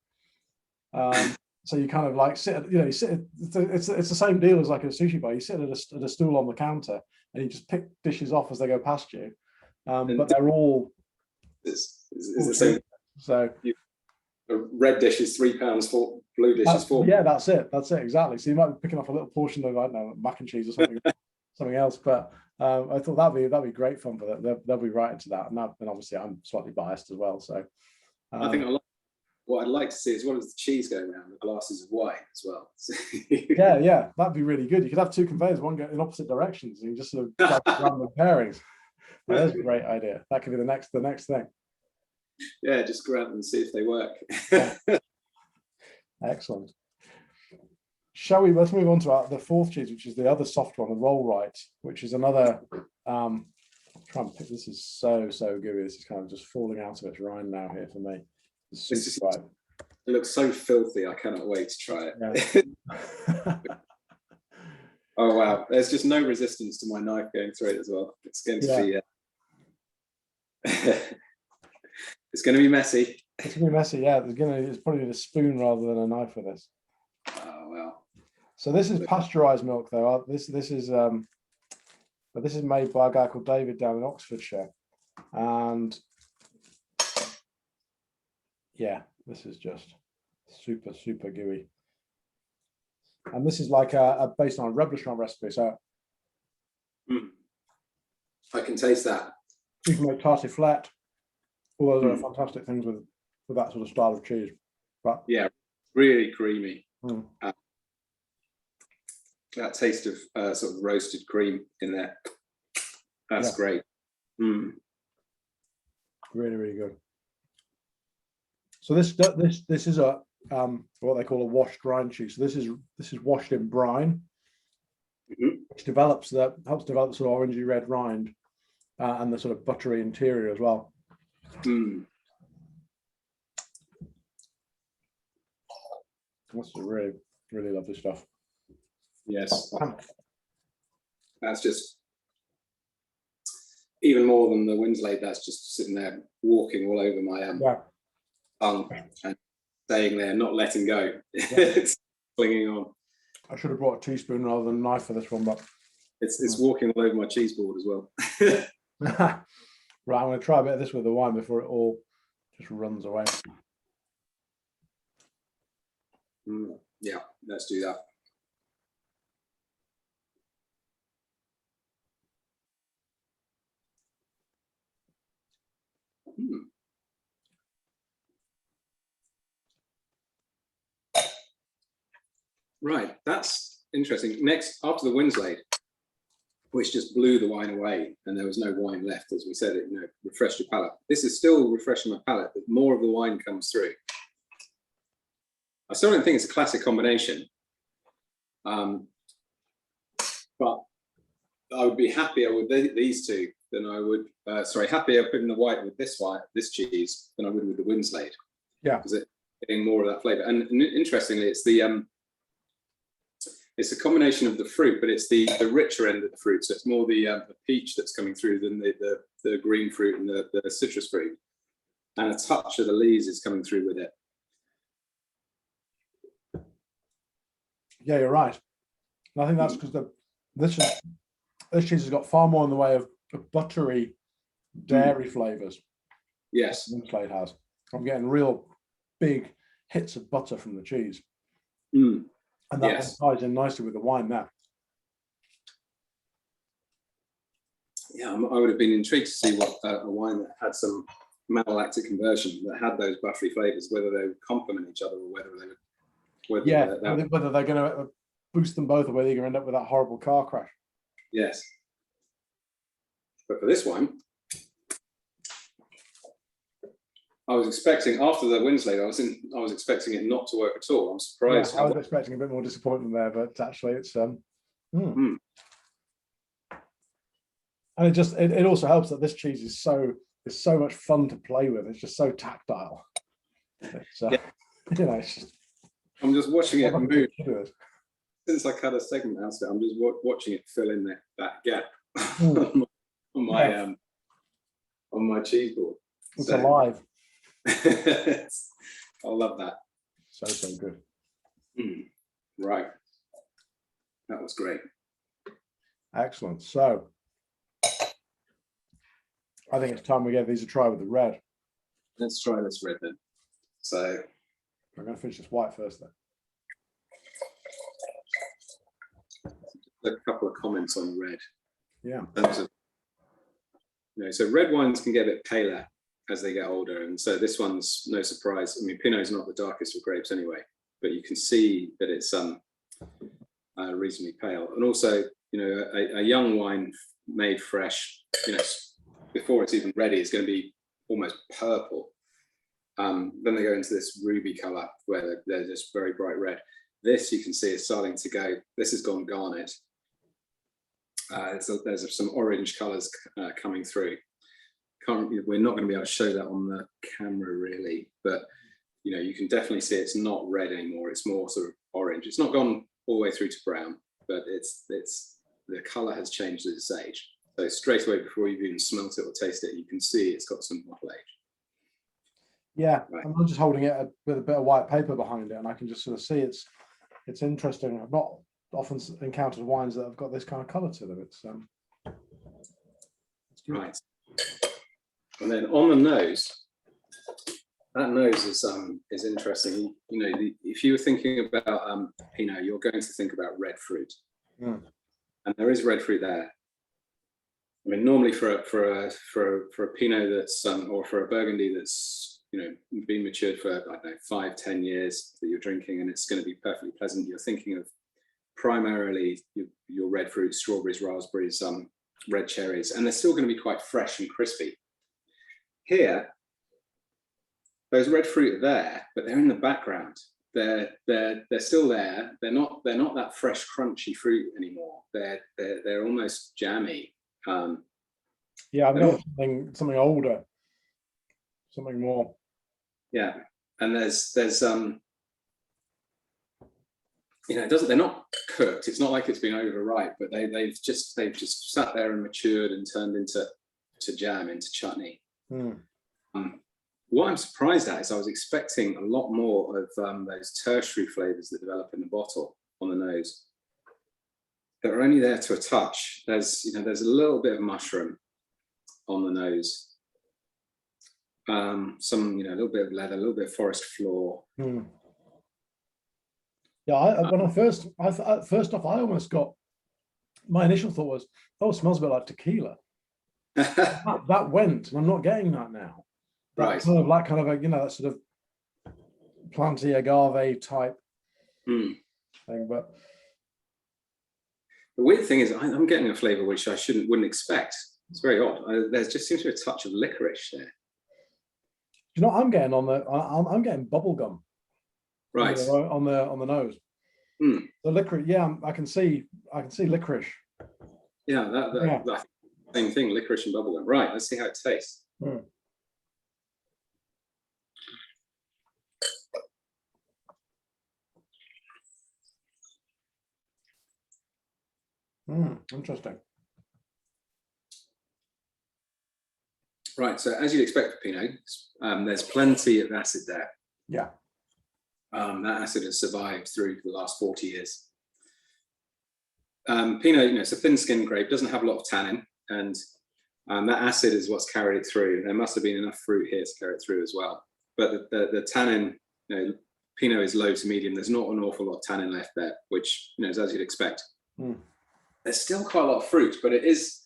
So you kind of like sit, it's the same deal as like a sushi bar. You sit at a stool on the counter and you just pick dishes off as they go past you, but they're all it's the same. So a red dish is £3, for blue dish is £4. Yeah, that's it exactly. So you might be picking off a little portion of, I don't know, mac and cheese or something else. But I thought that'd be great fun for them. They'll be right into that, and obviously I'm slightly biased as well. So I think what I'd like to see is what is the cheese going around the glasses of wine as well. yeah, that'd be really good. You could have two conveyors, one go in opposite directions, and you just sort of try random pairings. Well, that's a great idea. That could be the next thing. Yeah, just grab them and see if they work. Excellent. let's move on to the fourth cheese, which is the other soft one, the roll right, which is another. Try and pick. This is so gooey. This is kind of just falling out of its rind now here for me. It looks so filthy. I cannot wait to try it. Yeah. Oh wow! There's just no resistance to my knife going through it as well. It's going to be. It's going to be messy. It's going to be messy. Yeah, it's probably a spoon rather than a knife for this. Oh well. So this is pasteurized milk, though. This is made by a guy called David down in Oxfordshire, and yeah, this is just super gooey. And this is like based on a reblochon recipe, so I can taste that. You can make tartiflette. All those are fantastic things with that sort of style of cheese. But yeah, really creamy. That taste of sort of roasted cream in there. That's great. Really, really good. So this is a what they call a washed rind cheese. So this is washed in brine, which helps develop the sort of orangey red rind and the sort of buttery interior as well. That's really, really lovely stuff. Yes, that's just even more than the Winslade. That's just sitting there walking all over my tongue and staying there, not letting go. It's clinging on. I should have brought a teaspoon rather than a knife for this one, but it's walking all over my cheese board as well. Right, I'm going to try a bit of this with the wine before it all just runs away. Yeah, let's do that. Right, that's interesting. Next, after the Winslade, which just blew the wine away and there was no wine left, as we said, it refreshed your palate. This is still refreshing my palate, but more of the wine comes through. I still don't think it's a classic combination, but I would be happier with these two than I would. Happier putting the white with this cheese than I would with the Winslade. Yeah, because it's getting more of that flavour. And interestingly, it's a combination of the fruit, but it's the richer end of the fruit. So it's more the peach that's coming through than the green fruit and the citrus fruit, and a touch of the lees is coming through with it. Yeah, you're right. And I think that's because this cheese has got far more in the way of buttery dairy flavours. Yes, Winslade has. I'm getting real big hits of butter from the cheese, and that ties in nicely with the wine now. Yeah, I would have been intrigued to see what a wine that had some malolactic conversion, that had those buttery flavours, whether they would complement each other or whether they would. Whether they're going to boost them both, or whether you're going to end up with that horrible car crash. Yes, but for this wine, I was expecting after the Winslade, I was expecting it not to work at all. I'm surprised. Yeah, I was expecting a bit more disappointment there, but actually, it's and it also helps that this cheese is so much fun to play with. It's just so tactile. It's, it's just. I'm just watching it move. Since I cut a segment out of it, I'm just watching it fill in that gap on my cheese board. It's alive. I love that. So good. Right. That was great. Excellent. So I think it's time we gave these a try with the red. Let's try this red then. So I'm going to finish this white first then. A couple of comments on red. Yeah. So red wines can get a bit paler as they get older, and so this one's no surprise. I mean, Pinot's not the darkest of grapes anyway, but you can see that it's reasonably pale. And also, a young wine made fresh, before it's even ready, is going to be almost purple. Then they go into this ruby color where they're just very bright red. this you can see is starting to go. This has gone garnet. So there's some orange colours coming through. We're not going to be able to show that on the camera really, but you can definitely see it's not red anymore. It's more sort of orange. It's not gone all the way through to brown, but it's the colour has changed at its age. So straight away, before you've even smelt it or tasted it, you can see it's got some bottle age. Yeah, right. I'm just holding it with a bit of white paper behind it, and I can just sort of see it's interesting. I've not often encountered wines that have got this kind of colour to them. It's right. And then on the nose, that nose is interesting. If you were thinking about Pinot, you're going to think about red fruit, and there is red fruit there. I mean, normally for a Pinot that's or for a Burgundy that's been matured for, I don't know, 5-10 years that you're drinking, and it's going to be perfectly pleasant, you're thinking of primarily your red fruit, strawberries, raspberries, red cherries, and they're still going to be quite fresh and crispy. Here, those red fruit are there, but they're in the background. They're still there. They're not that fresh, crunchy fruit anymore. They're almost jammy. Yeah, I've got something older, something more. Yeah, and there's they're not cooked. It's not like it's been overripe, but they've just sat there and matured and turned into jam, into chutney. What I'm surprised at is I was expecting a lot more of those tertiary flavors that develop in the bottle on the nose. That are only there to a touch. There's a little bit of mushroom on the nose. A little bit of leather, a little bit of forest floor. Yeah, when first off, I almost got, my initial thought was, oh, it smells a bit like tequila. that went, and I'm not getting that now. Right. Kind of a that sort of planty agave type thing. But the weird thing is, I'm getting a flavour which I wouldn't expect. It's very odd. There just seems to be a touch of licorice there. You know what I'm getting I'm getting bubble gum. Right. On the nose. The licorice, yeah, I can see licorice. Yeah, that same thing, licorice and bubblegum. Right, let's see how it tastes. Interesting. Right, so as you'd expect for Pinot, there's plenty of acid there. Yeah. That acid has survived through the last 40 years. Pinot, it's a thin-skinned grape, doesn't have a lot of tannin, and that acid is what's carried it through. There must have been enough fruit here to carry it through as well. But the tannin, Pinot is low to medium. There's not an awful lot of tannin left there, which is as you'd expect. There's still quite a lot of fruit, but it is,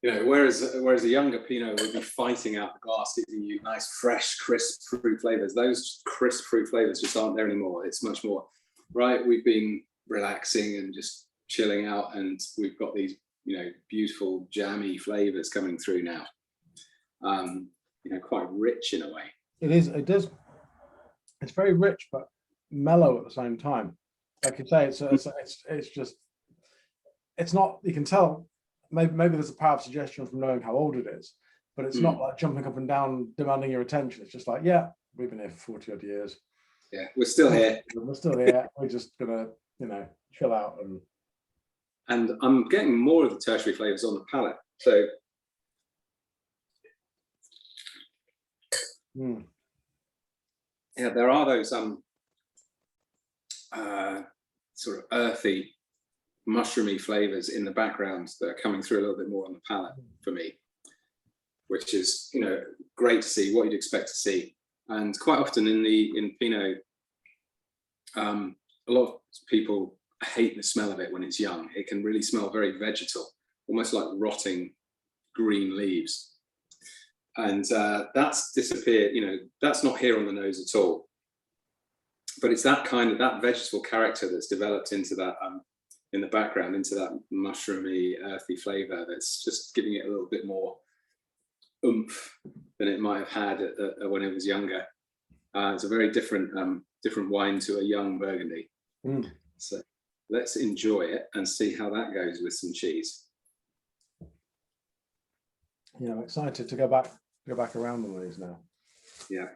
whereas a younger Pinot would be fighting out the glass, giving you nice, fresh, crisp fruit flavors. Those crisp fruit flavors just aren't there anymore. It's much more, right, we've been relaxing and just chilling out, and we've got these, beautiful, jammy flavors coming through now. Quite rich in a way. It is. It's very rich, but mellow at the same time. Like you say, it's not. You can tell. Maybe there's a power of suggestion from knowing how old it is, but it's not like jumping up and down, demanding your attention. It's just like, yeah, we've been here for 40 odd years. Yeah, we're still here. We're still here. We're just gonna, chill out and I'm getting more of the tertiary flavors on the palate. So yeah, there are those sort of earthy, mushroomy flavors in the background that are coming through a little bit more on the palate for me, which is great to see, what you'd expect to see. And quite often in Pinot, a lot of people hate the smell of it when it's young. It can really smell very vegetal, almost like rotting green leaves. And that's disappeared, that's not here on the nose at all. But it's that vegetable character that's developed into that, in the background, into that mushroomy, earthy flavor that's just giving it a little bit more oomph than it might have had when it was younger. It's a very different wine to a young Burgundy. Mm. So let's enjoy it and see how that goes with some cheese. Yeah, I'm excited to go back around on these now. Yeah.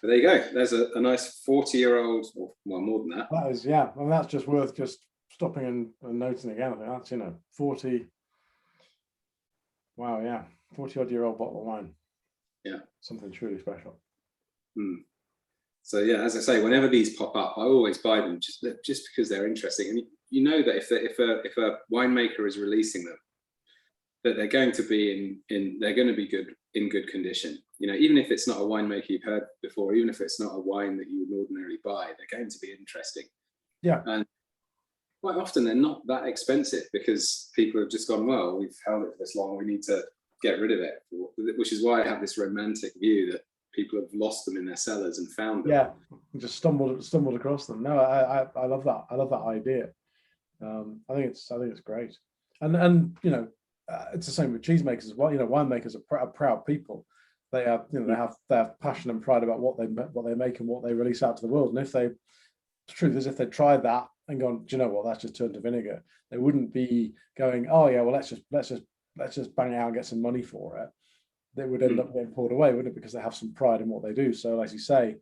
But there you go. There's a nice 40-year-old, or well, more than that. That is, yeah. I mean, that's just worth just stopping and noting again. I think that's, 40. Wow, yeah, 40-odd-year-old bottle of wine. Yeah, something truly special. So yeah, as I say, whenever these pop up, I always buy them just because they're interesting. And you know that if a winemaker is releasing them, that they're going to be in good condition. Even if it's not a winemaker you've heard before, even if it's not a wine that you would ordinarily buy, they're going to be interesting. Yeah. And quite often they're not that expensive because people have just gone, well, we've held it for this long, we need to get rid of it. Which is why I have this romantic view that people have lost them in their cellars and found them. Yeah, just stumbled across them. No, I love that. I love that idea. I think it's great. And it's the same with cheesemakers as well. Winemakers are proud people. They have they have passion and pride about what they make and what they release out to the world. And the truth is, if they tried that and gone, do you know what, that's just turned to vinegar, they wouldn't be going, oh yeah, well let's just bang it out and get some money for it. They would end up getting pulled away, wouldn't it? Because they have some pride in what they do. So, as you say,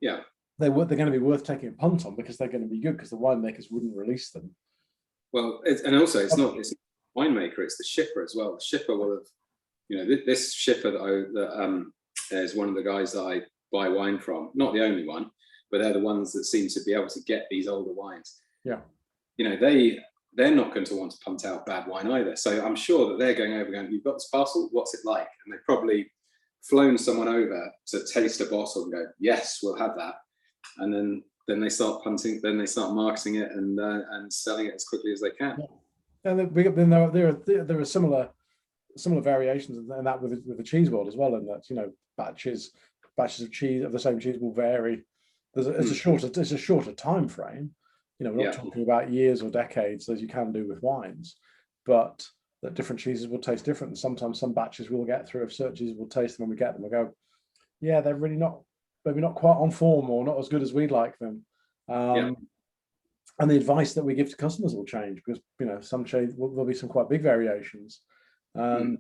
yeah, they're going to be worth taking a punt on because they're going to be good because the winemakers wouldn't release them. Well, and also it's not the winemaker; it's the shipper as well. The shipper will have, this shipper that is one of the guys that I buy wine from. Not the only one, but they're the ones that seem to be able to get these older wines. Yeah, they're not going to want to punt out bad wine either. So I'm sure that they're going, you've got this parcel, what's it like? And they've probably flown someone over to taste a bottle and go, yes, we'll have that. And then they start punting, then they start marketing it and selling it as quickly as they can. Yeah. And then there are similar variations in that with the cheese world as well, and that batches of cheese of the same cheese will vary. There's a shorter time frame. We're not talking about years or decades as you can do with wines, but that different cheeses will taste different. And sometimes some batches we'll get through of certain cheeses, we'll taste them when we get them. We go, yeah, they're really maybe not quite on form or not as good as we'd like them. And the advice that we give to customers will change because some cheese there'll be some quite big variations, and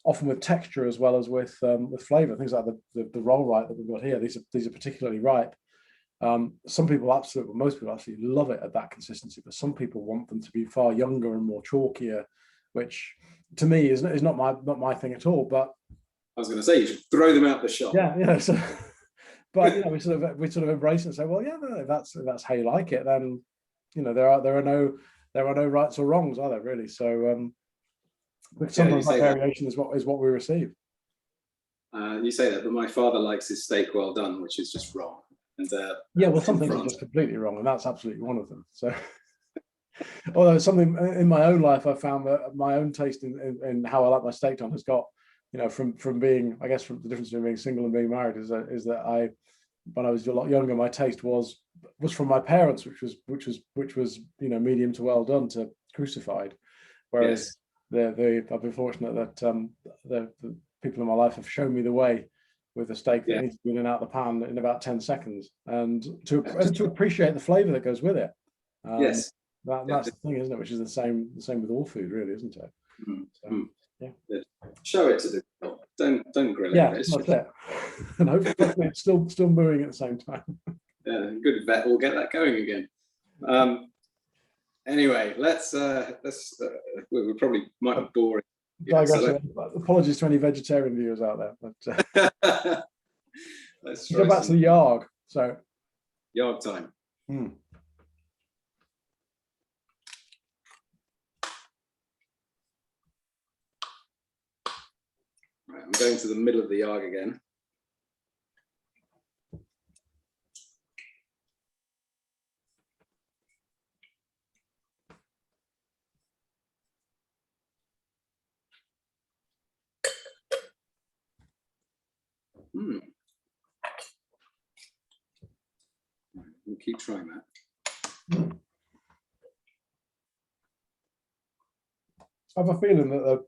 often with texture as well as with flavour. Things like the roll ripe that we've got here. These are particularly ripe. Some people most people absolutely love it at that consistency, but some people want them to be far younger and more chalkier, which to me is not my thing at all. But I was going to say you should throw them out the shop. Yeah. So, but we sort of embrace it and say, well, yeah, no, if that's how you like it, then there are no rights or wrongs, are there really? So sometimes that variation is what we receive. You say that, but my father likes his steak well done, which is just wrong. And some things are just completely wrong, and that's absolutely one of them. So, although something in my own life, I found that my own taste in how I like my steak done has got, from being, I guess, from the difference between being single and being married is that when I was a lot younger, my taste was from my parents, which was medium to well done to crucified, whereas I've been fortunate that the people in my life have shown me the way with a steak that needs to be in and out of the pan in about 10 seconds, and to appreciate the flavour that goes with it. That's the thing, isn't it? Which is the same with all food, really, isn't it? So, yeah. Show it to the people. Don't grill it. Yeah, that's it. And hopefully it's still moving at the same time. Yeah, good vet. We'll get that going again. Anyway, let's we probably might be boring. Apologies to any vegetarian viewers out there, but let's go back to the yarg. So yarg time. Right, I'm going to the middle of the yarg again. We'll keep trying that. I have a feeling that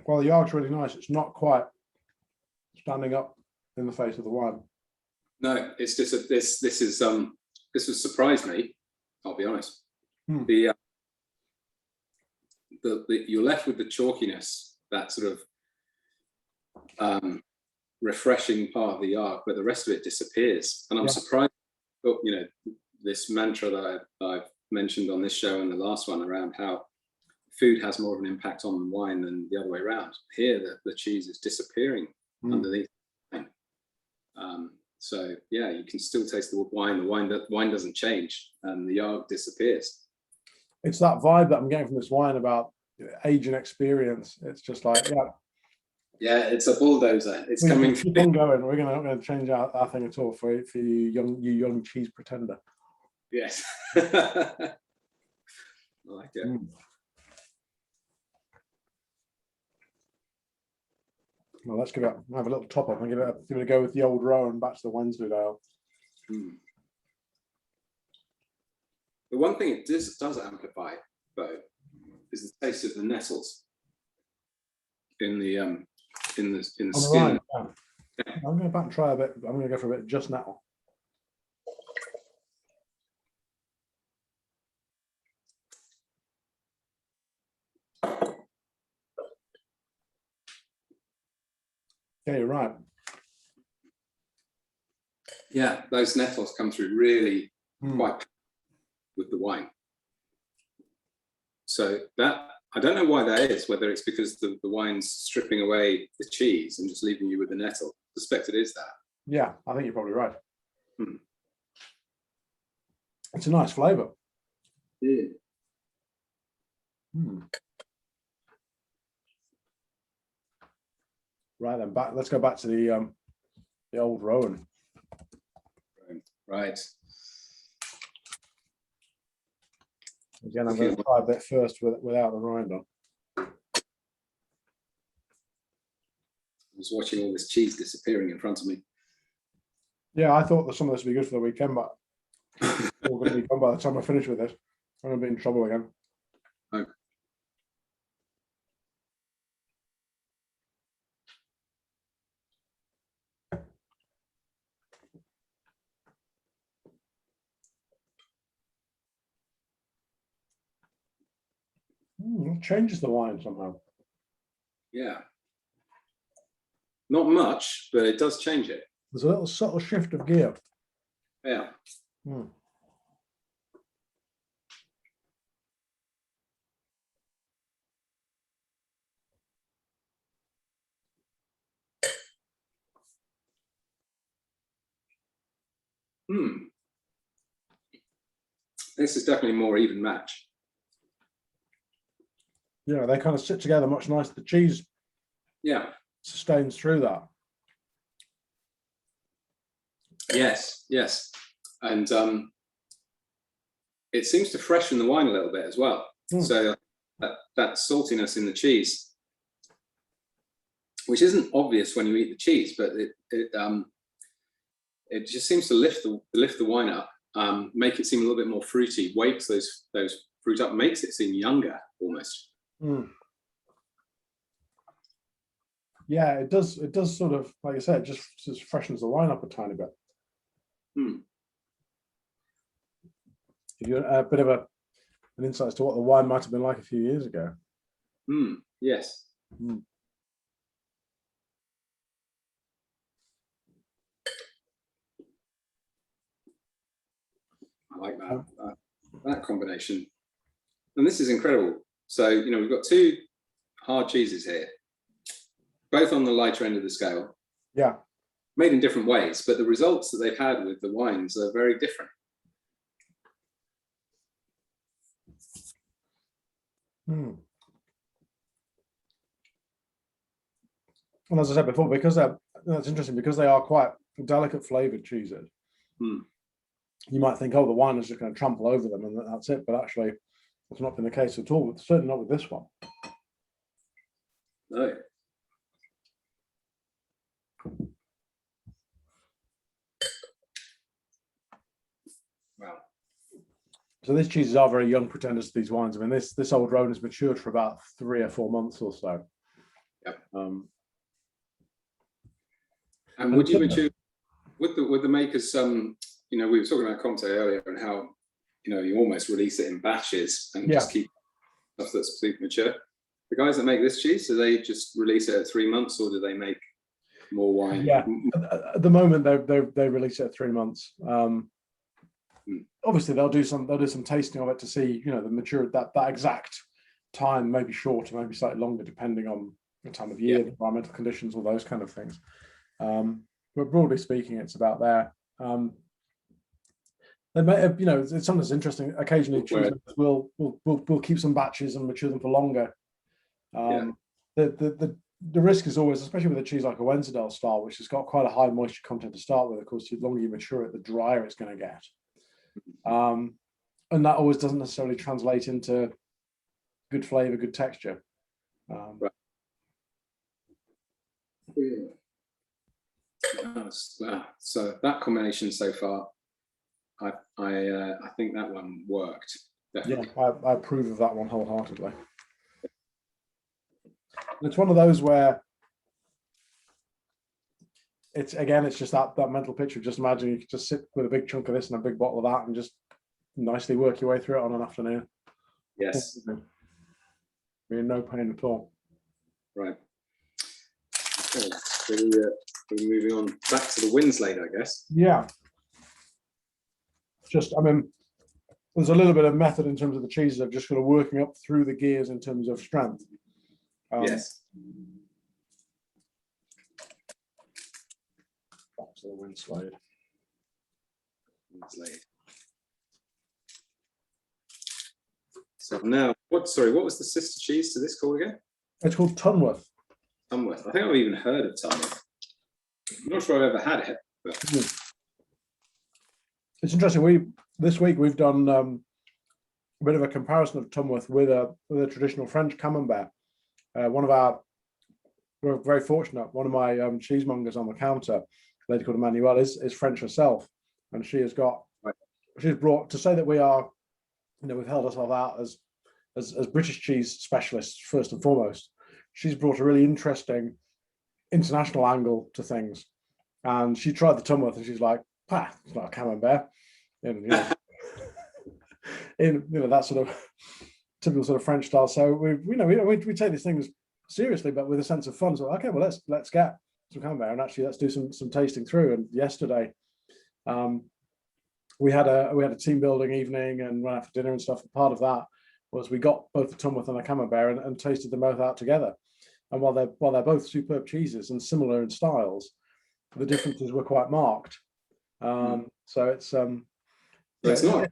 while the yarg's really nice, it's not quite standing up in the face of the wine. No, it's just this has surprised me I'll be honest. Hmm. You're left with the chalkiness, that sort of refreshing part of the Yarg, but the rest of it disappears. And I'm surprised, this mantra that I've mentioned on this show and the last one around how food has more of an impact on wine than the other way around. Here, the cheese is disappearing underneath. So yeah, you can still taste the wine. The wine doesn't change, and the Yarg disappears. It's that vibe that I'm getting from this wine about age and experience. It's just like, yeah, it's a bulldozer. It's coming. Keep on going. We're not going to change our thing at all for you young cheese pretender. Yes, I like it. Well, let's have a little top up and give it a go with the old Rowan back to the Wensleydale. The one thing it does amplify, though, is the taste of the nettles in the skin. Right, yeah. I'm going to back and try a bit. I'm going to go for a bit just now. Yeah, you're right. Yeah, those nettles come through really quite with the wine. So that, I don't know why that is, whether it's because the wine's stripping away the cheese and just leaving you with the nettle. I suspect it is that. Yeah, I think you're probably right. It's a nice flavour. Yeah. Right then, let's go back to the old Rowan. Right. Again, I'm going to try a bit first without the rind on. I was watching all this cheese disappearing in front of me. Yeah, I thought that some of this would be good for the weekend, but we're going to be gone by the time I finish with this. I'm going to be in trouble again. Okay. It changes the wine somehow. Yeah. Not much, but it does change it. There's a little subtle shift of gear. Yeah. This is definitely a more even match. Yeah, they kind of sit together much nicer. The cheese sustains through that. Yes. And it seems to freshen the wine a little bit as well. So that saltiness in the cheese, which isn't obvious when you eat the cheese, but it just seems to lift the wine up, make it seem a little bit more fruity, wakes those fruit up, makes it seem younger almost. Yeah, it does sort of, like I said, just freshens the wine up a tiny bit. Give you a bit of an insight as to what the wine might have been like a few years ago. Yes. I like that combination. And this is incredible. So, we've got two hard cheeses here, both on the lighter end of the scale. Yeah. Made in different ways, but the results that they've had with the wines are very different. And as I said before, because that's interesting, because they are quite delicate flavored cheeses. You might think, oh, the wine is just going to trample over them and that's it, but actually that's not been the case at all. Certainly not with this one. No. Wow. So these cheeses are very young pretenders to these wines. I mean, this old Rhone has matured for about 3 or 4 months or so. Yep. And would you mature with the makers? We were talking about Comte earlier and how you almost release it in batches and Yeah. just keep stuff that's super mature. The guys that make this cheese, do they just release it at 3 months, or do they make more wine? Yeah, at the moment they release it at 3 months. Obviously they'll do some tasting of it to see, the mature, that exact time, maybe shorter, maybe slightly longer, depending on the time of year, the environmental conditions, all those kind of things. But broadly speaking, it's about there. They may have, it's sometimes interesting. Occasionally, we'll keep some batches and mature them for longer. The risk is always, especially with a cheese like a Wensleydale style, which has got quite a high moisture content to start with. Of course, the longer you mature it, the drier it's going to get, and that always doesn't necessarily translate into good flavor, good texture. Right. So that combination so far, I think that one worked. Definitely. Yeah, I approve of that one wholeheartedly. It's one of those where it's just that mental picture. Just imagine you could just sit with a big chunk of this and a big bottle of that and just nicely work your way through it on an afternoon. Yes. Being no pain at all. Right. Okay. So we're moving on back to the Wensleydale, I guess. Yeah. There's a little bit of method in terms of the cheeses. I've just got working up through the gears in terms of strength. Yes. Back to the Wensleydale. So now, what was the sister cheese to this called again? It's called Tunworth. Tunworth. I think I've even heard of Tunworth. I'm not sure I've ever had it. But... It's interesting. This week we've done a bit of a comparison of Tunworth with a traditional French Camembert. We're very fortunate. One of my cheesemongers on the counter, a lady called Emmanuelle, is French herself, and she's brought, to say that we are, we've held ourselves out as British cheese specialists first and foremost. She's brought a really interesting international angle to things, and she tried the Tunworth and she's like, it's not a Camembert, and that sort of typical sort of French style. So we take these things seriously, but with a sense of fun. So okay, well let's get some Camembert and actually let's do some tasting through. And yesterday, we had a team building evening and went out for dinner and stuff. And part of that was we got both the Tunworth and the Camembert and tasted them both out together. And while they're both superb cheeses and similar in styles, the differences were quite marked. So it's not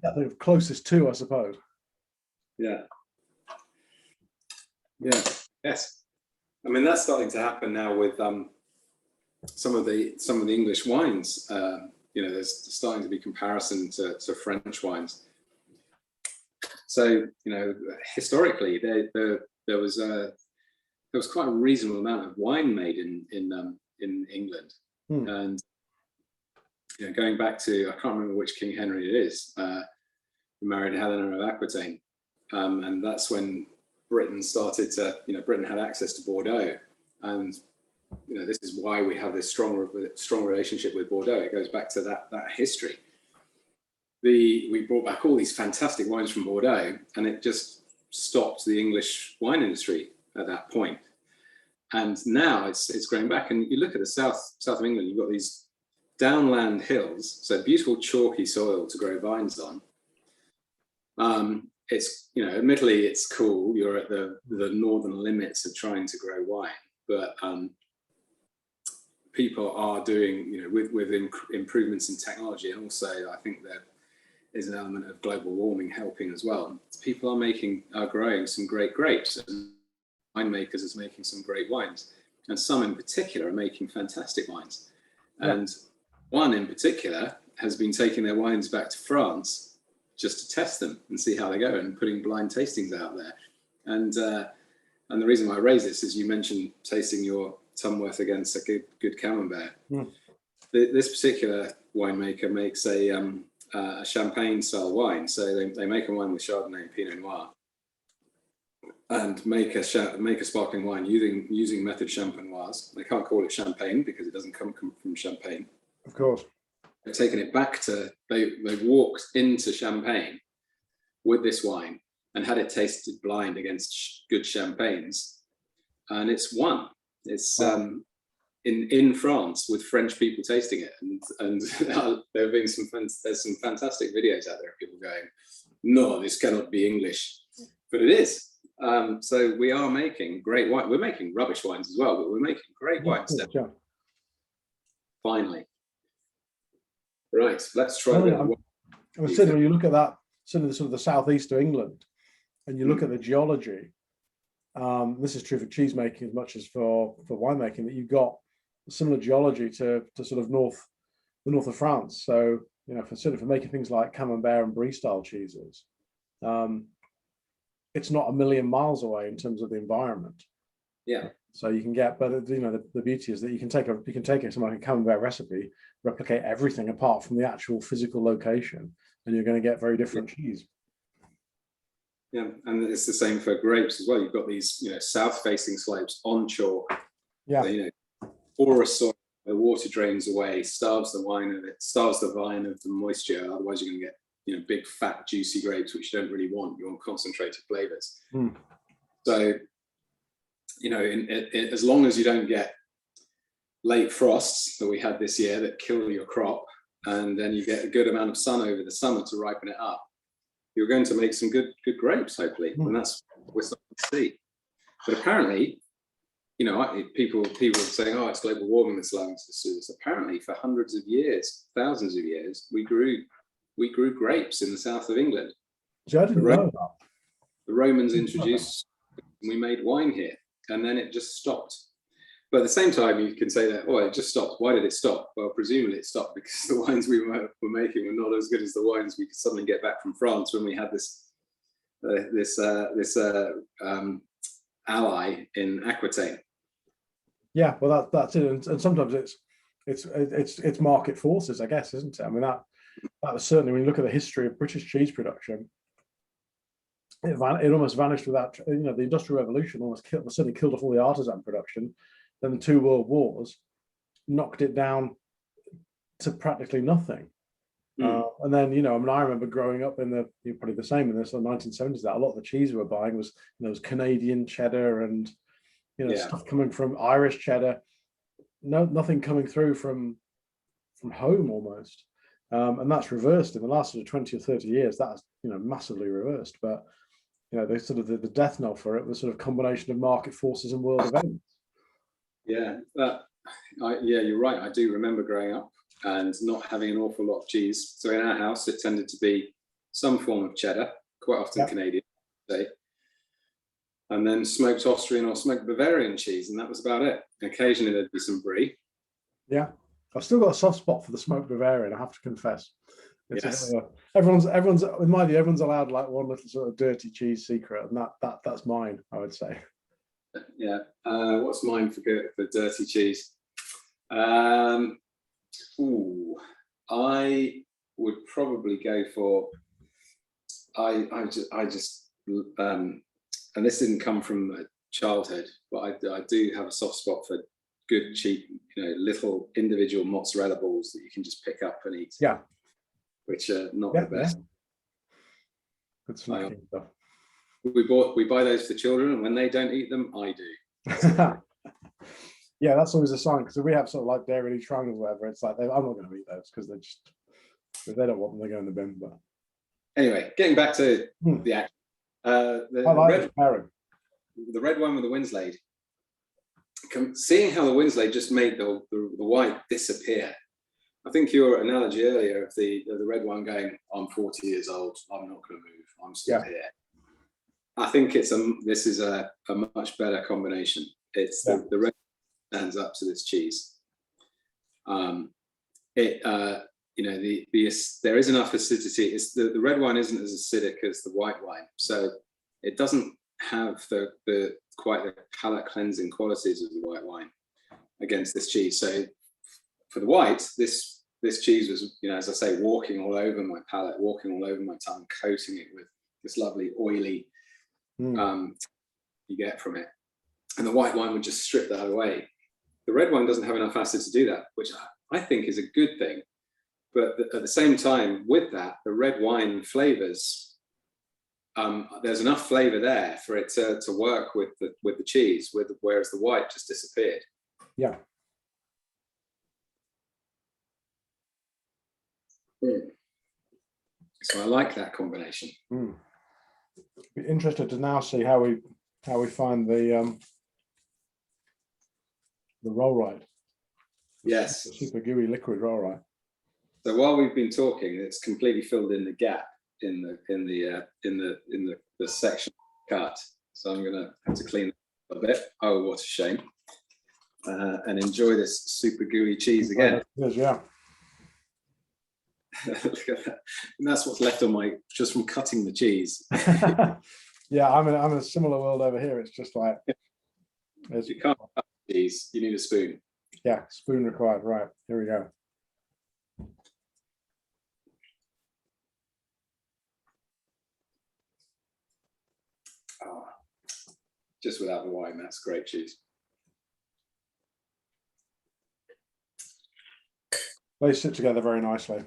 the closest to, I suppose. Yeah. Yes. I mean, that's starting to happen now with some of the English wines. There's starting to be comparison to French wines. So historically, there was quite a reasonable amount of wine made in England, and going back to, I can't remember which King Henry it is, who married Helena of Aquitaine, and that's when Britain started to, Britain had access to Bordeaux, and this is why we have this strong relationship with Bordeaux. It goes back to that history. We brought back all these fantastic wines from Bordeaux, and it just stopped the English wine industry at that point. And now it's growing back. And you look at the south of England, you've got these downland hills, so beautiful chalky soil to grow vines on. It's, admittedly it's cool. You're at the northern limits of trying to grow wine, but people are doing, with improvements in technology, and also I think there is an element of global warming helping as well. People are growing some great grapes, and winemakers is making some great wines, and some in particular are making fantastic wines. Yeah. And one in particular has been taking their wines back to France just to test them and see how they go, and putting blind tastings out there. And the reason why I raise this is you mentioned tasting your Tunworth against a good Camembert. Mm. This particular winemaker makes a champagne style wine. So they make a wine with Chardonnay and Pinot Noir, and make a sparkling wine using method champenoise. They can't call it champagne because it doesn't come from Champagne. Of course. They've taken it back to, they walked into Champagne with this wine and had it tasted blind against good champagnes, and it's won. It's in France with French people tasting it, and there have been there's some fantastic videos out there of people going, no, this cannot be English, but it is. So we are making great wine. We're making rubbish wines as well, but we're making great wines. Yeah. Finally, right. Let's try. When you look at that, certainly the sort of the southeast of England, and you look at the geology. This is true for cheese making as much as for winemaking. That you've got similar geology to sort of the north of France. So certainly for making things like Camembert and Brie style cheeses, it's not a million miles away in terms of the environment. Yeah. So you can get, but the beauty is that you can take something like a Camembert recipe, replicate everything apart from the actual physical location, and you're going to get very different cheese. Yeah, and it's the same for grapes as well. You've got these, south-facing slopes on chalk. Yeah. So, porous soil, the water drains away, starves the vine of the moisture. Otherwise, you're going to get, big, fat, juicy grapes, which you don't really want. You want concentrated flavors. So, as long as you don't get late frosts that we had this year that kill your crop, and then you get a good amount of sun over the summer to ripen it up, you're going to make some good grapes, hopefully. And that's what we're starting to see. But apparently, people are saying, oh, it's global warming that's allowing us to do this. Apparently, for hundreds of years, thousands of years, we grew grapes in the south of England. So I didn't know that. The Romans introduced, we made wine here, and then it just stopped. But at the same time, you can say that, it just stopped. Why did it stop? Well, presumably it stopped because the wines we were making were not as good as the wines we could suddenly get back from France when we had this ally in Aquitaine. Yeah, well, that's it. And sometimes it's market forces, I guess, isn't it? I mean, that was certainly, when you look at the history of British cheese production, it almost vanished with that. The Industrial Revolution certainly killed off all the artisan production. Then the 2 world wars knocked it down to practically nothing. And then, I remember growing up you're probably the same in the 1970s, that a lot of the cheese we were buying was Canadian cheddar and stuff coming from Irish cheddar. Nothing coming through from home almost. And that's reversed in the last sort of 20 or 30 years. That's massively reversed. But they sort of the death knell for it was sort of combination of market forces and world events. Yeah, you're right. I do remember growing up and not having an awful lot of cheese. So in our house, it tended to be some form of cheddar, quite often Canadian, say, and then smoked Austrian or smoked Bavarian cheese, and that was about it. Occasionally there'd be some brie. Yeah, I've still got a soft spot for the smoked Bavarian, I have to confess. Yes. Everyone's in my view, everyone's allowed like one little sort of dirty cheese secret, and that's mine, I would say. Yeah. What's mine for dirty cheese? I would probably go for. I just and this didn't come from childhood, but I do have a soft spot for good, cheap, little individual mozzarella balls that you can just pick up and eat. Yeah. Which are not the best. Good stuff. We buy those for children, and when they don't eat them, I do. Yeah, that's always a sign, because if we have sort of like dairy triangles or whatever, it's like I'm not going to eat those because if they don't want them, they go in the bin. But anyway, getting back to the action, the red wine with the Winslade. Seeing how the Winslade just made the white disappear. I think your analogy earlier of the red wine going, I'm 40 years old, I'm not going to move, I'm still here. I think this is a much better combination. It's the red stands up to this cheese. There is enough acidity. It's the red wine isn't as acidic as the white wine, so it doesn't have the quite the palate cleansing qualities of the white wine against this cheese. So for the white, this cheese was, as I say, walking all over my palate, walking all over my tongue, coating it with this lovely oily you get from it. And the white wine would just strip that away. The red wine doesn't have enough acid to do that, which I think is a good thing. But at the same time, with that, the red wine flavors there's enough flavour there for it to work with the cheese, whereas the white just disappeared. Yeah. So I like that combination. Be interested to now see how we find the roll ride. Yes. Super gooey liquid roll ride. So while we've been talking, it's completely filled in the gap in the section cut. So I'm going to have to clean it a bit. Oh, what a shame! And enjoy this super gooey cheese again. It is, yeah. Look at that. And that's what's left on just from cutting the cheese. Yeah, I'm in a similar world over here. It's just like you can't cut cheese. You need a spoon. Yeah, spoon required. Right, here we go. Oh, just without the wine, that's great cheese. They sit together very nicely,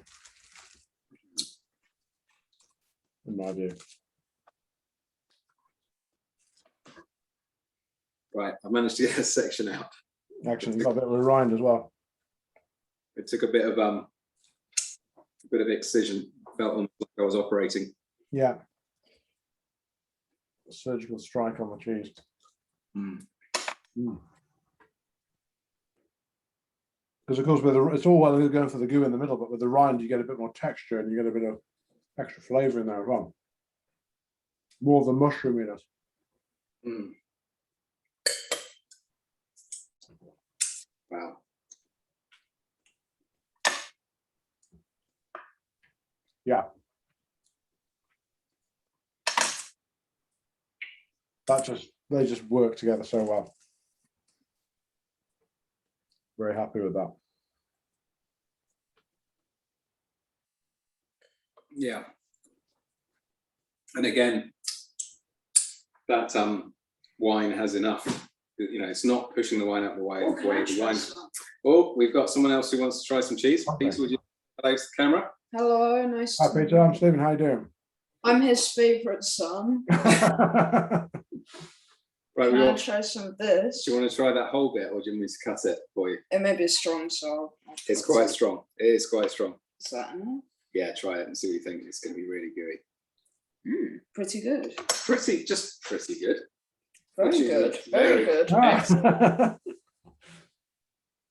in my view. Right, I managed to get a section out. Actually, you've got a bit of a rind as well. It took a bit of excision. Felt like I was operating. Yeah. A surgical strike on the cheese. Because of course, it's all well going for the goo in the middle, but with the rind, you get a bit more texture and you get a bit of extra flavour in there as well. More of the mushroominess. Wow. Yeah. They just work together so well. Very happy with that. Yeah. And again, that wine has enough. You know, it's not pushing the wine out the way. The wine. Oh, we've got someone else who wants to try some cheese. Okay. Peter, would you face the camera? Hello, nice Hi, to Peter. I'm Stephen. How you doing? I'm his favourite son. Right, Can I try some of this? do you want to try that whole bit, or do you want me to cut it for you? It may be strong, so It's quite strong. It is quite strong. Is that enough? Yeah, try it and see what you think. It's going to be really gooey. Pretty good. Pretty good. Very Actually, good. very- Very good. Ah.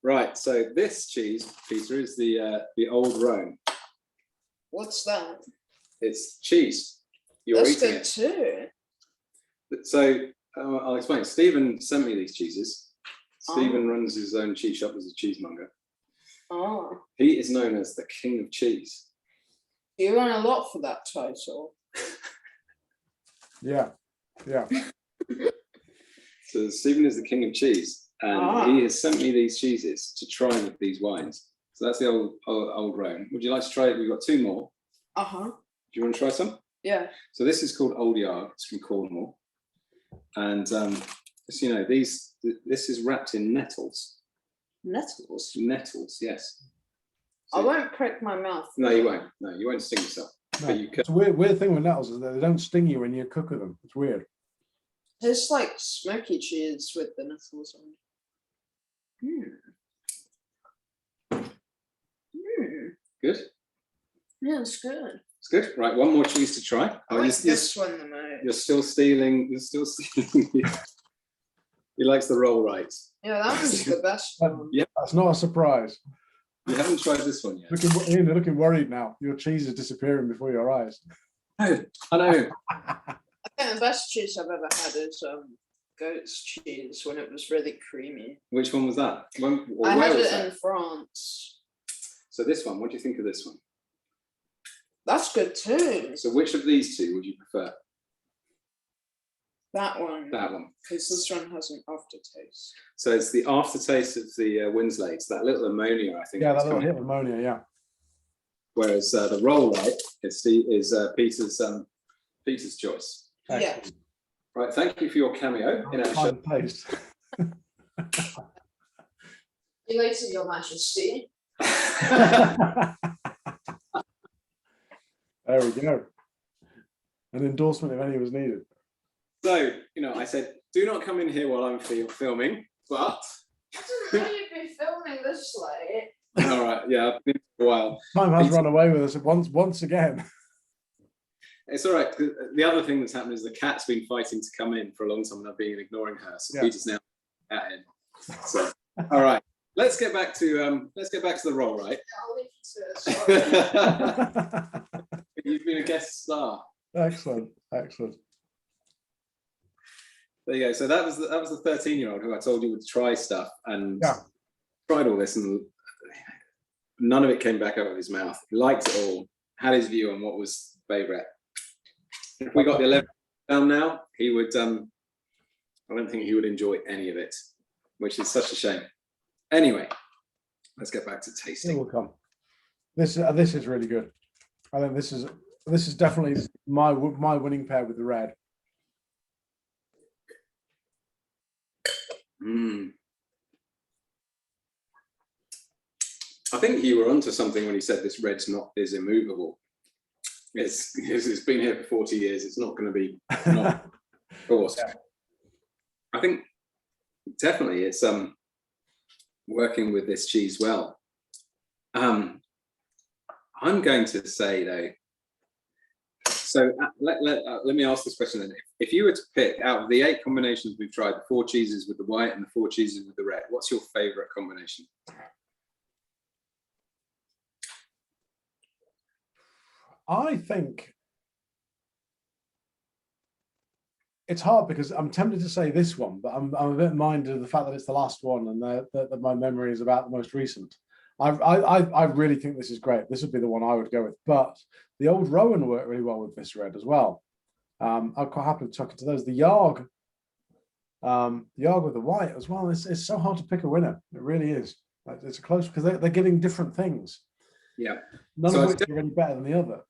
Right, so this cheese, Peter, is the old Rhone. What's that? It's cheese. You're That's eating good it. too. So I'll explain. Stephen sent me these cheeses. Stephen runs his own cheese shop as a cheesemonger. Oh, He is known as the king of cheese. you want a lot for that title. Yeah. So Stephen is the king of cheese, and he has sent me these cheeses to try with these wines. So that's the old Rhone. Would you like to try it? We've got two more. Uh-huh. Do you want to try some? Yeah. So this is called Old Yard. It's from Cornwall, and just, you know, this is wrapped in nettles. Nettles. Nettles, yes. I won't prick my mouth. No, you won't. No, you won't sting yourself. No, But you can. it's a weird thing with nettles is that they don't sting you when you cook with them. It's weird. It's like smoky cheese with the nettles on. Good. Yeah, it's good. It's good. Right, one more cheese to try. I like this one the most. You're still stealing. You're still stealing. He likes the roll right. Yeah, that was the best one. Yeah, That's not a surprise. you haven't tried this one yet. You're looking worried now. Your cheese is disappearing before your eyes. I know. I think the best cheese I've ever had is goat's cheese when it was really creamy. Which one was that? I had it in France. So this one, what do you think of this one? That's good too. So which of these two would you prefer? That one. That one. Because this one has an aftertaste. So it's the aftertaste of the Winslades, that little ammonia, I think. Yeah, it's that little coming. hit of ammonia, yeah. Whereas the roll right is Peter's choice. Yeah. Right, thank you for your cameo in our show. Fine taste. See you later, Your Majesty. There we go. An endorsement if any was needed. So, I said, do not come in here while I'm filming, but... I didn't know you'd be filming this late. All right, yeah, I've been for a while. Time has run away with us once again. It's all right. The other thing that's happened is the cat's been fighting to come in for a long time, and I've been ignoring her. So Peter's now at him. So, all right, let's get back to the roll, right? I'll leave you to it. You've been a guest star. Excellent. There you go. So that was the 13-year-old who I told you would try stuff and tried all this, and none of it came back out of his mouth. He liked it all. Had his view on what was favourite. If we got the 11 down now, he would. I don't think he would enjoy any of it, which is such a shame. Anyway, let's get back to tasting. It will come. This is really good. I think this is definitely my winning pair with the red. I think you were onto something when you said this red's is immovable. It's been here for 40 years. It's not going to be not, of course. Yeah. I think definitely it's working with this cheese well. I'm going to say though. So let me ask this question then. If you were to pick out of the 8 combinations we've tried, the 4 cheeses with the white and the 4 cheeses with the red, what's your favourite combination? I think it's hard because I'm tempted to say this one, but I'm a bit minded of the fact that it's the last one and that my memory is about the most recent. I really think this is great. This would be the one I would go with, but the old Rowan worked really well with this red as well. I'm quite happy to tuck into those. The Yarg with the white as well. It's so hard to pick a winner. It really is. It's a close because they're giving different things. Yeah. None of which are any better than the other.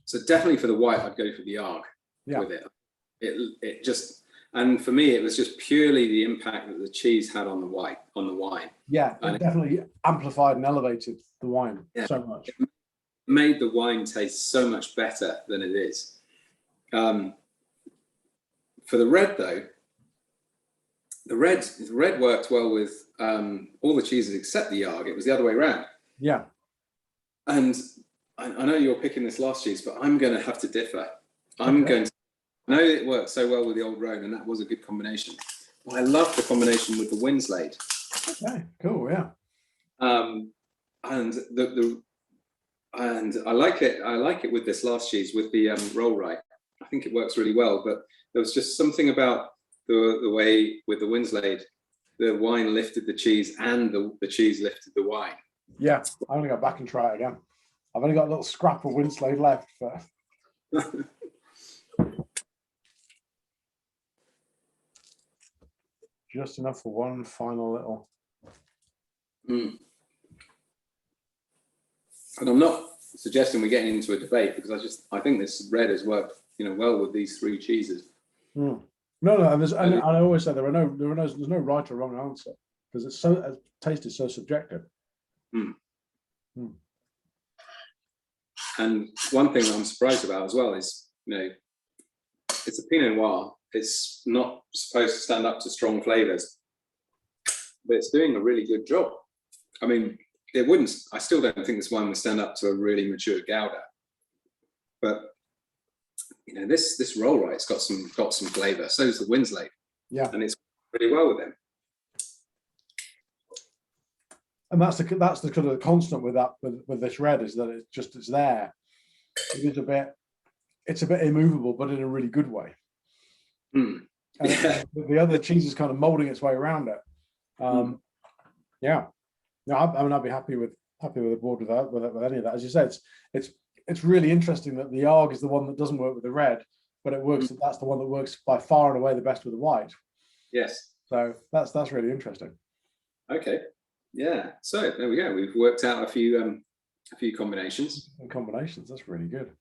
So definitely for the white, I'd go for the Yarg with it. It just, and for me, it was just purely the impact that the cheese had on the wine. Yeah, it definitely amplified and elevated the wine so much. It made the wine taste so much better than it is. For the red though, the red worked well with all the cheeses except the Yarg. It was the other way around. Yeah. And I know you're picking this last cheese, but I'm going to have to differ. I know it worked so well with the old Rhone, and that was a good combination. But I love the combination with the Winslade. Okay, cool, yeah. And and I like it. I like it with this last cheese with the roll right. I think it works really well. But there was just something about the way with the Winslade, the wine lifted the cheese and the cheese lifted the wine. Yeah, I'm gonna go back and try it again. I've only got a little scrap of Winslade left, but just enough for one final little. And I'm not suggesting we're getting into a debate because I think this red has worked, well with these 3 cheeses. No, and I always say there's no right or wrong answer because it's taste is so subjective. And one thing that I'm surprised about as well is, it's a Pinot Noir. It's not supposed to stand up to strong flavors, but it's doing a really good job. I mean, I still don't think this wine would stand up to a really mature Gouda, but this roll right's got some flavor. So is the Winslade. Yeah, and it's really well with them. And that's the kind of constant with this red is that it's there. It's a bit immovable, but in a really good way. And the other cheese is kind of molding its way around it. Yeah. No, I'd be happy with a board with any of that. As you said, it's really interesting that the Yarg is the one that doesn't work with the red, but it works. That's the one that works by far and away the best with the white. Yes. So that's really interesting. Okay. Yeah. So there we go. We've worked out a few combinations. That's really good.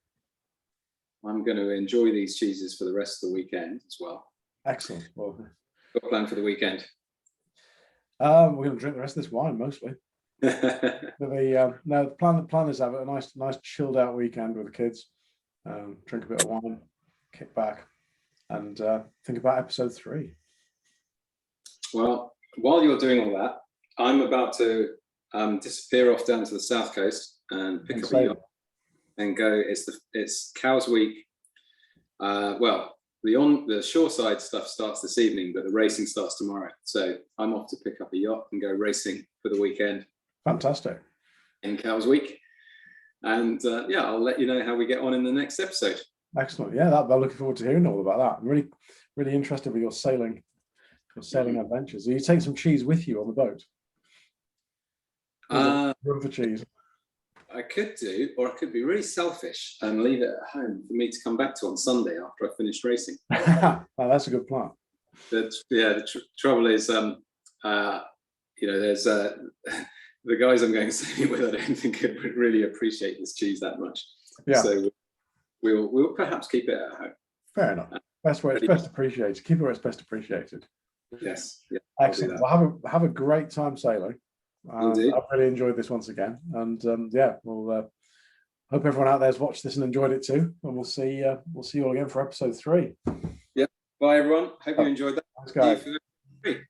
I'm going to enjoy these cheeses for the rest of the weekend as well. Excellent. Well, got a plan for the weekend? We're going to drink the rest of this wine mostly. The plan is to have a nice chilled out weekend with the kids. drink a bit of wine, kick back, and think about episode 3. Well, while you're doing all that, I'm about to disappear off down to the south coast and pick up a yacht and go. It's Cows Week. Well, the shore side stuff starts this evening, but the racing starts tomorrow. So I'm off to pick up a yacht and go racing for the weekend. Fantastic. In Cows Week. And yeah, I'll let you know how we get on in the next episode. Excellent. Yeah, I'm looking forward to hearing all about that. I'm really, really interested with your sailing adventures. Do you take some cheese with you on the boat? Room for cheese. I could do, or I could be really selfish and leave it at home for me to come back to on Sunday after I finished racing. Oh, that's a good plan. The trouble is, there's the guys I'm going sailing with, I don't think could really appreciate this cheese that much. Yeah. So we'll perhaps keep it at home. Fair enough. Best where it's best appreciated. Keep it where it's best appreciated. Yes. Yeah, excellent. Well, have a great time sailing. I've really enjoyed this once again, and we'll hope everyone out there's watched this and enjoyed it too. And we'll see you all again for episode 3. Yeah. Bye everyone. Hope you enjoyed that. Thanks, guys.